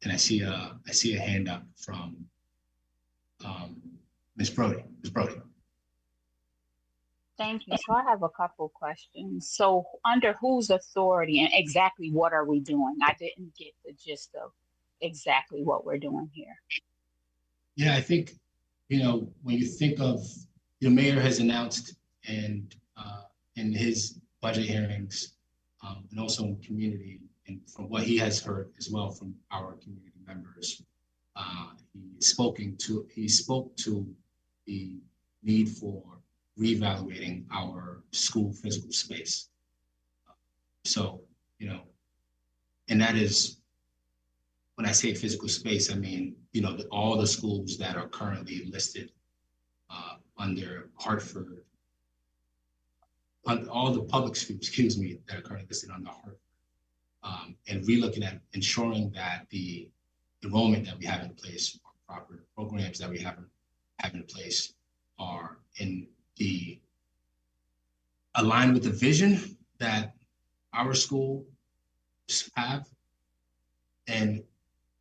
And I see a hand up from Ms. Brody. Ms. Brody. Thank you. So I have a couple questions. So under whose authority and exactly what are we doing? I didn't get the gist of exactly what we're doing here. Yeah, I think, when you think of, the mayor has announced and in his budget hearings and also in community, and from what he has heard as well from our community members, he spoke to the need for reevaluating our school physical space. So, and that is, when I say physical space, I mean, all the schools that are currently listed under Hartford, all the public schools, that are currently listed under Hartford, and relooking at ensuring that the enrollment that we have in place, or proper programs that we have in place, are aligned with the vision that our schools have, and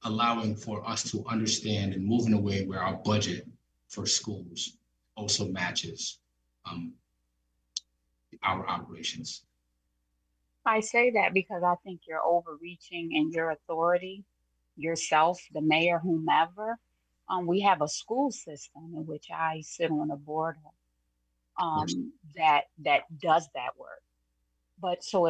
allowing for us to understand and move in a way where our budget for schools also matches our operations. I say that because I think you're overreaching in your authority, yourself, the mayor, whomever. We have a school system in which I sit on a board that does that work. But so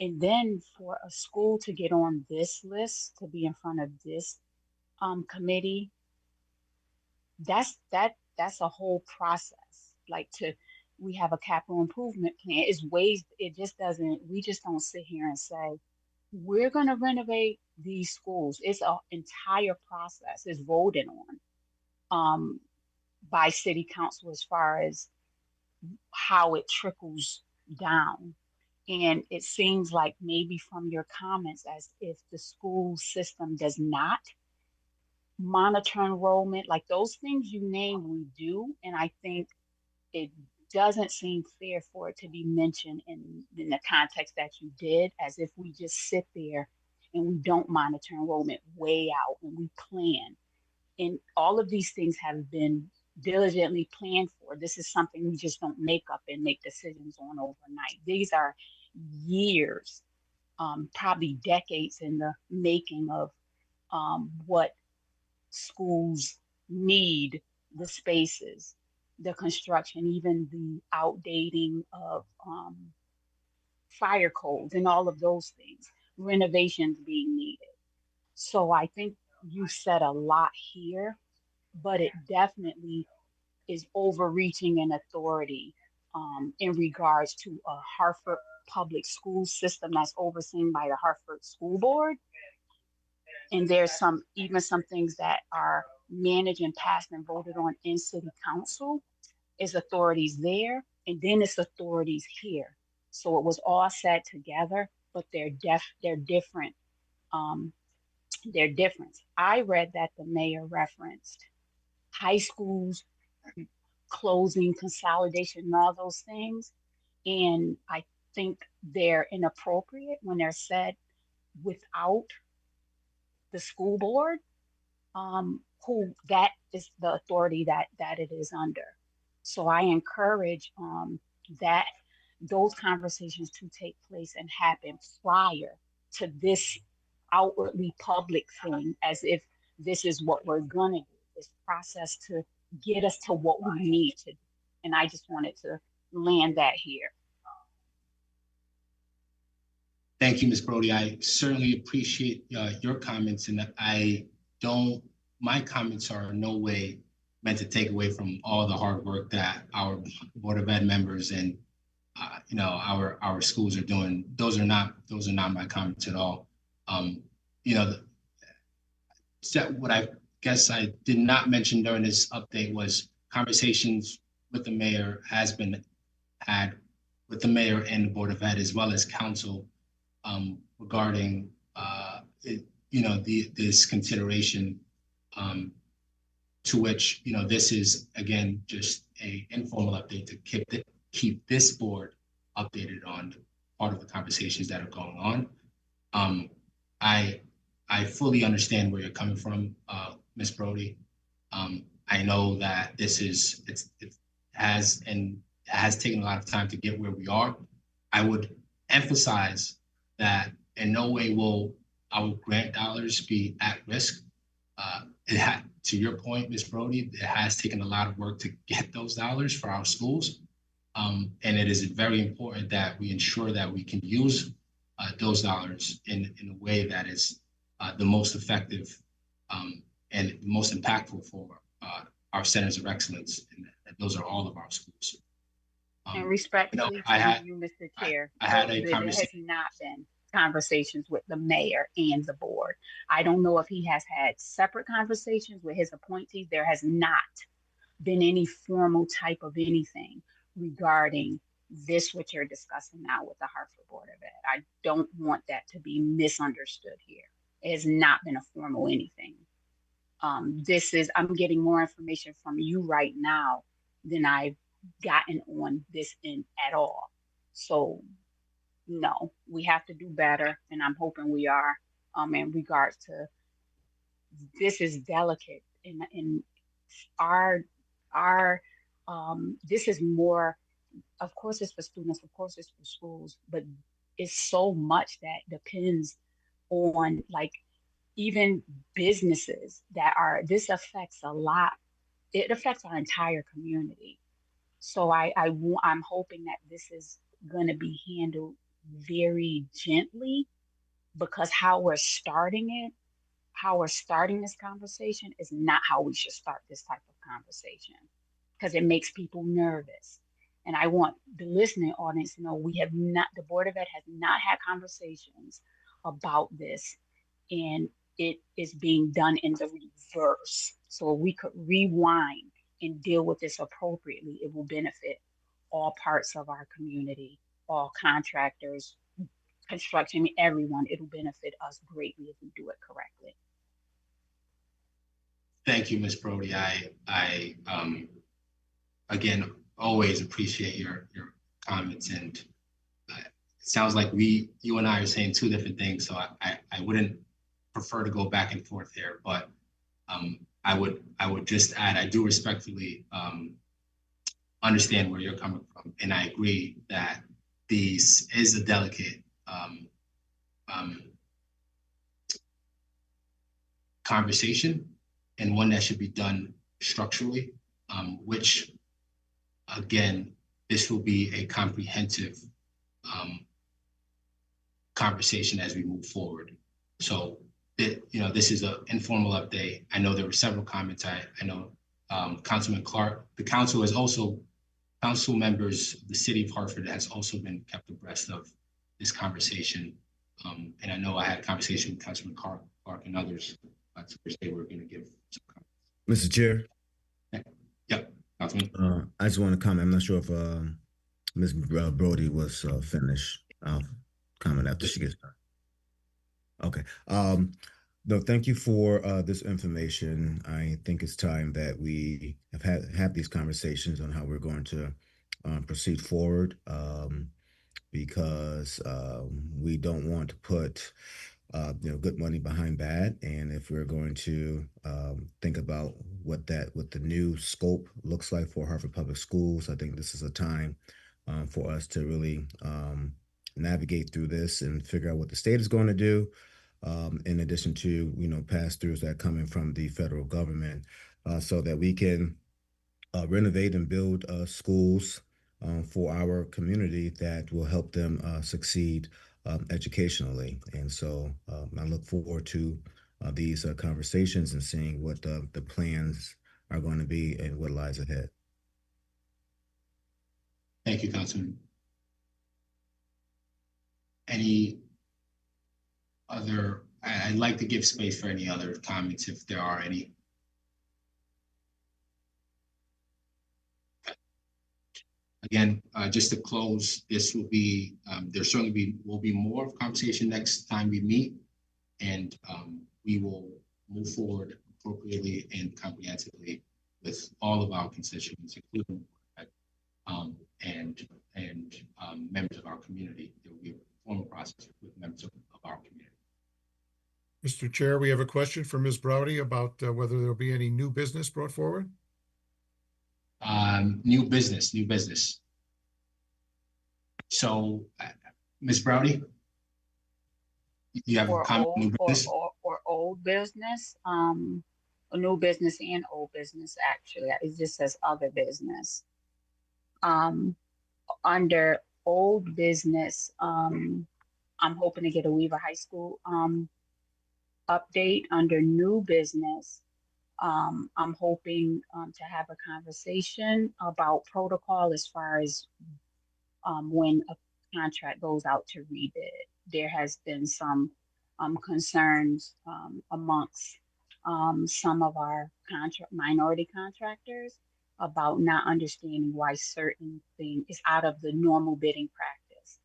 and then for a school to get on this list, to be in front of this committee, that's a whole process. We have a capital improvement plan. We just don't sit here and say, we're going to renovate these schools. It's an entire process. It's voted on. by city council as far as how it trickles down. And it seems like maybe from your comments as if the school system does not monitor enrollment, like those things you name, we do. And I think it doesn't seem fair for it to be mentioned in the context that you did, as if we just sit there and we don't monitor enrollment way out and we plan. And all of these things have been diligently planned for. This is something we just don't make up and make decisions on overnight. These are years, probably decades in the making of what schools need, the spaces, the construction, even the outdating of fire codes and all of those things, renovations being needed. So I think you said a lot here, but it definitely is overreaching in authority in regards to a Hartford public school system that's overseen by the Hartford School Board. And there's even some things that are managed and passed and voted on in city council is authorities there, and then it's authorities here. So it was all said together, but they're different. They're different. I read that the mayor referenced high schools closing, consolidation, and all those things. And I think they're inappropriate when they're said without the school board, who that is the authority that it is under. So I encourage that those conversations to take place and happen prior to this outwardly public thing, as if this is what we're gonna do, this process to get us to what we need to do. And I just wanted to land that here. Thank you, Ms. Brody. I certainly appreciate your comments, and my comments are in no way meant to take away from all the hard work that our Board of Ed members and our schools are doing. Those are not my comments at all. What I guess I did not mention during this update was conversations with the mayor has been had with the mayor and the Board of Ed, as well as council, regarding this consideration, to which this is again just a informal update to keep this board updated on part of the conversations that are going on. I fully understand where you're coming from, Ms. Brody. I know that it has taken a lot of time to get where we are. I would emphasize that in no way will our grant dollars be at risk. To your point, Ms. Brody, it has taken a lot of work to get those dollars for our schools. And it is very important that we ensure that we can use those dollars in a way that is the most effective and the most impactful for our centers of excellence. And those are all of our schools. And respectfully to you, Mr. Chair, I had a there conversation. has not been conversations with the mayor and the board. I don't know if he has had separate conversations with his appointees. There has not been any formal type of anything regarding this, what you're discussing now with the Hartford Board of Ed. I don't want that to be misunderstood here. It has not been a formal anything. I'm getting more information from you right now than I've gotten on this end at all. So no, we have to do better, and I'm hoping we are in regards to this is delicate in our this is more, of course it's for students, of course it's for schools, but it's so much that depends on like even businesses that are, this affects a lot. It affects our entire community. So I'm hoping that this is going to be handled very gently, because how we're starting this conversation is not how we should start this type of conversation, because it makes people nervous. And I want the listening audience to know the Board of Ed has not had conversations about this, and it is being done in the reverse. So we could rewind and deal with this appropriately, it will benefit all parts of our community, all contractors, construction, everyone. It'll benefit us greatly if we do it correctly. Thank you, Ms. Brody. I again, always appreciate your comments, and it sounds like you and I are saying two different things, so I wouldn't prefer to go back and forth here, but I would just add, I do respectfully understand where you're coming from, and I agree that this is a delicate conversation, and one that should be done structurally, which, again, this will be a comprehensive conversation as we move forward. So, this is an informal update. I know there were several comments. I know Councilman Clark, the council is also, council members of the city of Hartford has also been kept abreast of this conversation. And I know I had a conversation with Councilman Clark and others, which they were going to give some comments. Mr. Chair. Yep, Councilman. I just want to comment. I'm not sure if Ms. Brody was finished. I'll comment after she gets done. Okay. No, thank you for this information. I think it's time that we have these conversations on how we're going to proceed forward, because we don't want to put good money behind bad. And if we're going to think about what the new scope looks like for Hartford Public Schools, I think this is a time for us to really navigate through this and figure out what the state is going to do. In addition to, pass-throughs that are coming from the federal government, so that we can renovate and build schools for our community that will help them succeed educationally. And so I look forward to these conversations and seeing what the plans are going to be and what lies ahead. Thank you, Councilman. Any other, I'd like to give space for any other comments if there are any. Again, just to close, this will be, there certainly will be more of conversation next time we meet, and we will move forward appropriately and comprehensively with all of our constituents, including and members of our community. There will be a formal process with members of our community. Mr. Chair, we have a question for Ms. Browdy about whether there'll be any new business brought forward. New business. So, Ms. Browdy, you have a comment on new business? Or old business, a new business and old business, actually. It just says other business. Under old business, I'm hoping to get a Weaver High School update. Under new business, I'm hoping to have a conversation about protocol as far as when a contract goes out to rebid. There has been some concerns amongst some of our minority contractors about not understanding why certain things is out of the normal bidding practice.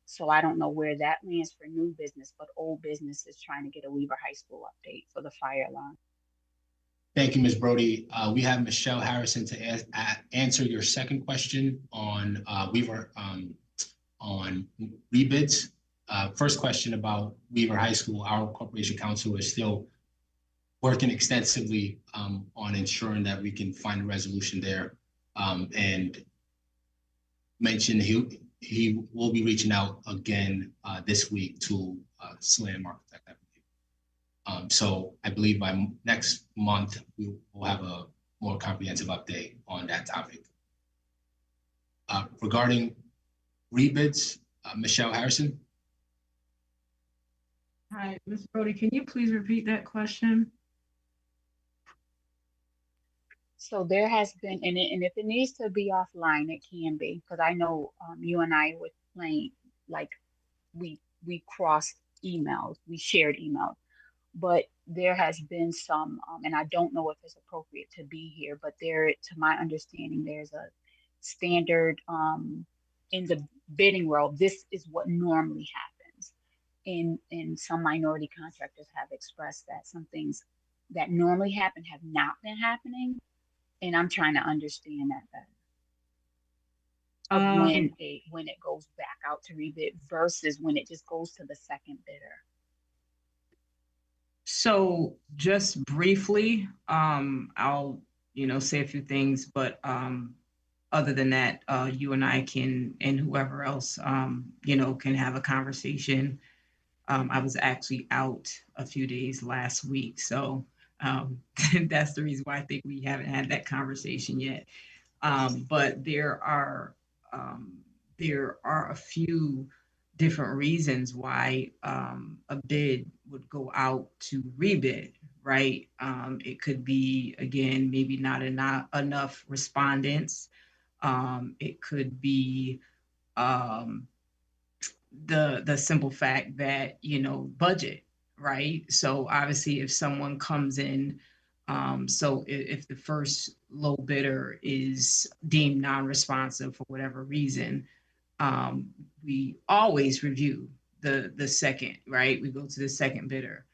So I don't know where that lands for new business, but old business is trying to get a Weaver High School update for the fire alarm. Thank you, Ms. Brody. We have Michelle Harrison to answer your second question on Weaver on rebids. First question about Weaver High School. Our Corporation Council is still working extensively on ensuring that we can find a resolution there, and mentioned he will be reaching out again this week to Slam Architect. So I believe by next month, we will have a more comprehensive update on that topic. Regarding rebids, Michelle Harrison. Hi, Ms. Brody, can you please repeat that question? So there has been, and if it needs to be offline, it can be, because I know you and I were playing, like we crossed emails, we shared emails. but there has been some, and I don't know if it's appropriate to be here, but there, to my understanding, there's a standard in the bidding world. This is what normally happens. And some minority contractors have expressed that some things that normally happen have not been happening, and I'm trying to understand that better. Of when it goes back out to rebid versus when it just goes to the second bidder. So just briefly, I'll say a few things, but other than that, you and I can, and whoever else can have a conversation. I was actually out a few days last week, so that's the reason why I think we haven't had that conversation yet. But there are a few different reasons why a bid would go out to rebid, right? It could be, again, maybe not enough respondents. It could be the simple fact that, budget, right? So obviously if someone comes in, so if the first low bidder is deemed non-responsive for whatever reason, we always review the second, right? We go to the second bidder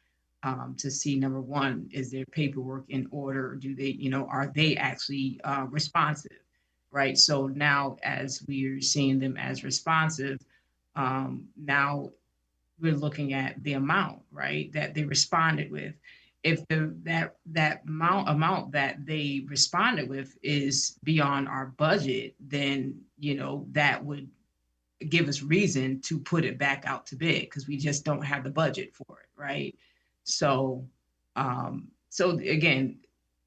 to see, number one, is their paperwork in order? Do they, are they actually responsive, right? So now as we're seeing them as responsive, now we're looking at the amount, right, that they responded with. If that amount that they responded with is beyond our budget, then that would give us reason to put it back out to bid because we just don't have the budget for it, right? So again,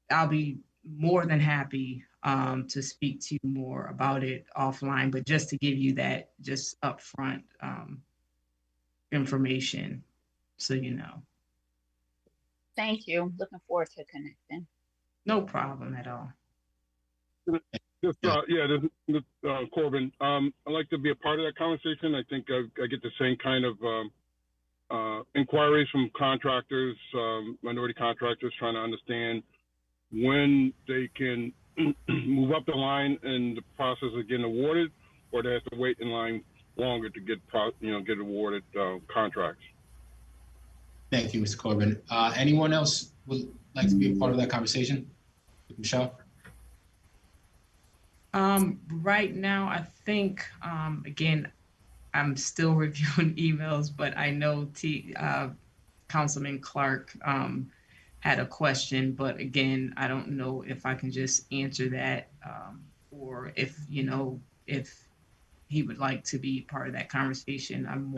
I'll be more than happy to speak to you more about it offline, but just to give you that just upfront information, so you know. Thank you. Looking forward to connecting. No problem at all. Corbin, I'd like to be a part of that conversation. I think I get the same kind of inquiries from contractors, minority contractors, trying to understand when they can move up the line in the process of getting awarded, or they have to wait in line longer to get awarded contracts. Thank you, Mr. Corbin. Anyone else would like to be a part of that conversation? Michelle? Right now, I think, again, I'm still reviewing emails, but I know Councilman Clark had a question, but again, I don't know if I can just answer that or if he would like to be part of that conversation. I'm more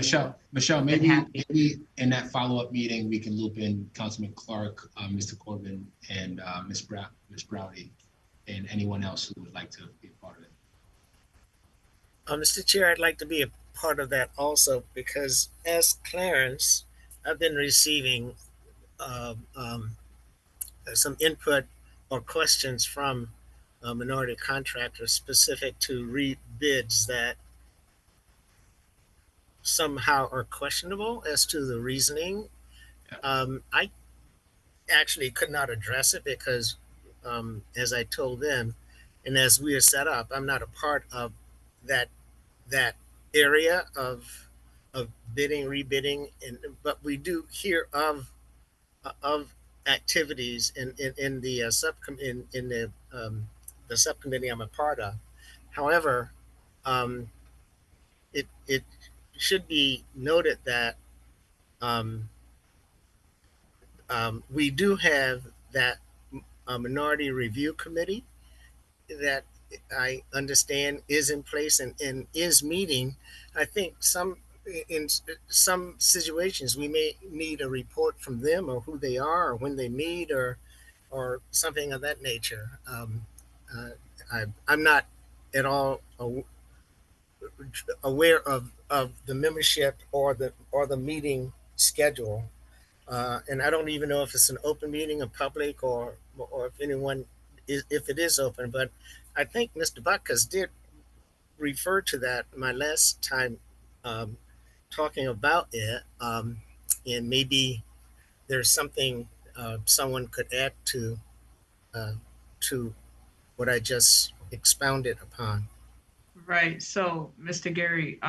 Michelle, maybe in that follow-up meeting, we can loop in Councilman Clark, Mr. Corbin, and Ms. Browdy, and anyone else who would like to be a part of it. Mr. Chair, I'd like to be a part of that also, because as Clarence, I've been receiving some input or questions from minority contractors specific to rebids that somehow are questionable as to the reasoning. I actually could not address it because, as I told them, and as we are set up, I'm not a part of that area of bidding, rebidding, but we do hear of activities in the the subcommittee I'm a part of. However, it should be noted that we do have that minority review committee that I understand is in place and is meeting. I think in some situations we may need a report from them, or who they are, or when they meet, or something of that nature. I'm not at all aware of the membership or the meeting schedule, and I don't even know if it's an open meeting, a public, or if anyone if it is open. But I think Mr. Butkus did refer to that my last time talking about it, and maybe there's something someone could add to what I just expounded upon. Right. So, Mr. Gary,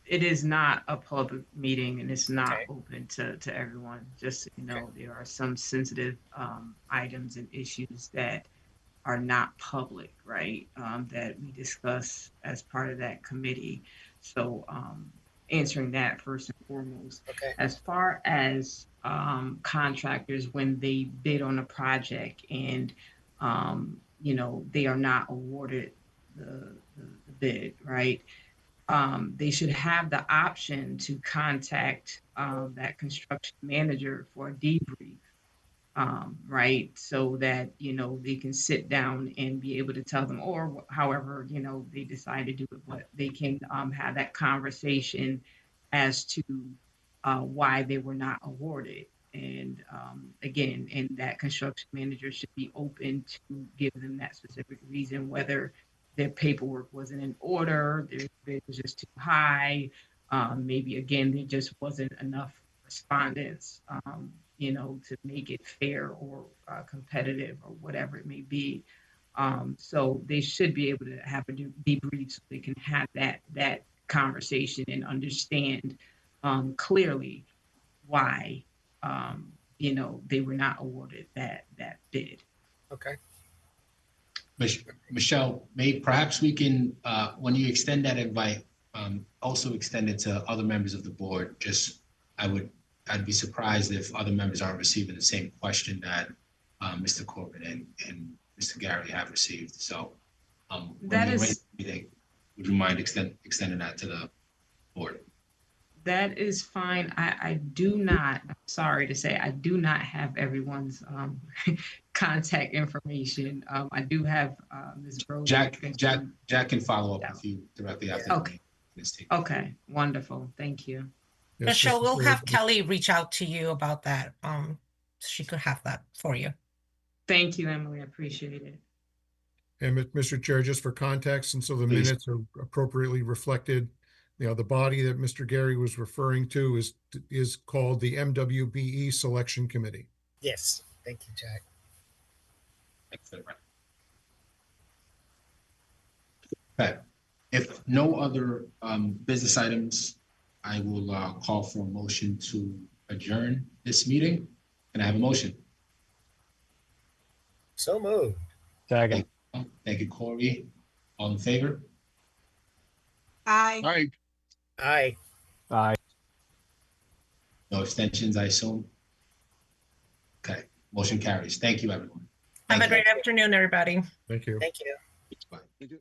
it is not a public meeting and it's not Okay. open to everyone. Just so you know, there are some sensitive items and issues that are not public, right? That we discuss as part of that committee. So, answering that first and foremost. Okay. As far as contractors, when they bid on a project and they are not awarded the bid, right? They should have the option to contact that construction manager for a debrief, right? So that, they can sit down and be able to tell them, or however, they decide to do it, but they can have that conversation as to why they were not awarded. And again, and that construction manager should be open to give them that specific reason, whether their paperwork wasn't in order, their bid was just too high, maybe again, there just wasn't enough respondents, to make it fair or competitive or whatever it may be. So they should be able to have a debrief so they can have that conversation and understand clearly why they were not awarded that bid. Okay. Michelle, perhaps we can, when you extend that invite, also extend it to other members of the board. I'd be surprised if other members aren't receiving the same question that Mr. Corbin and Mr. Gary have received. So would you mind extending that to the board? That is fine. I do not, I'm sorry to say, I do not have everyone's contact information. I do have Ms. Brody. Jack can follow up with you directly after. Okay. Okay, wonderful. Thank you. Yes, Michelle, Mr. we'll Chair. have Kelly reach out to you about that. She could have that for you. Thank you, Emily. I appreciate it. And Mr. Chair, just for context, and so the Please. minutes are appropriately reflected, the body that Mr. Gary was referring to is called the MWBE Selection Committee. Yes. Thank you, Jack. Okay. If no other business items, I will call for a motion to adjourn this meeting. Can I have a motion? So moved. Second. Thank you, Corey. All in favor? Aye. Aye. Aye. Aye. No abstentions, I assume? Okay, motion carries. Thank you, everyone. Have Thank a great afternoon, everybody. Thank you. Thank you. Bye.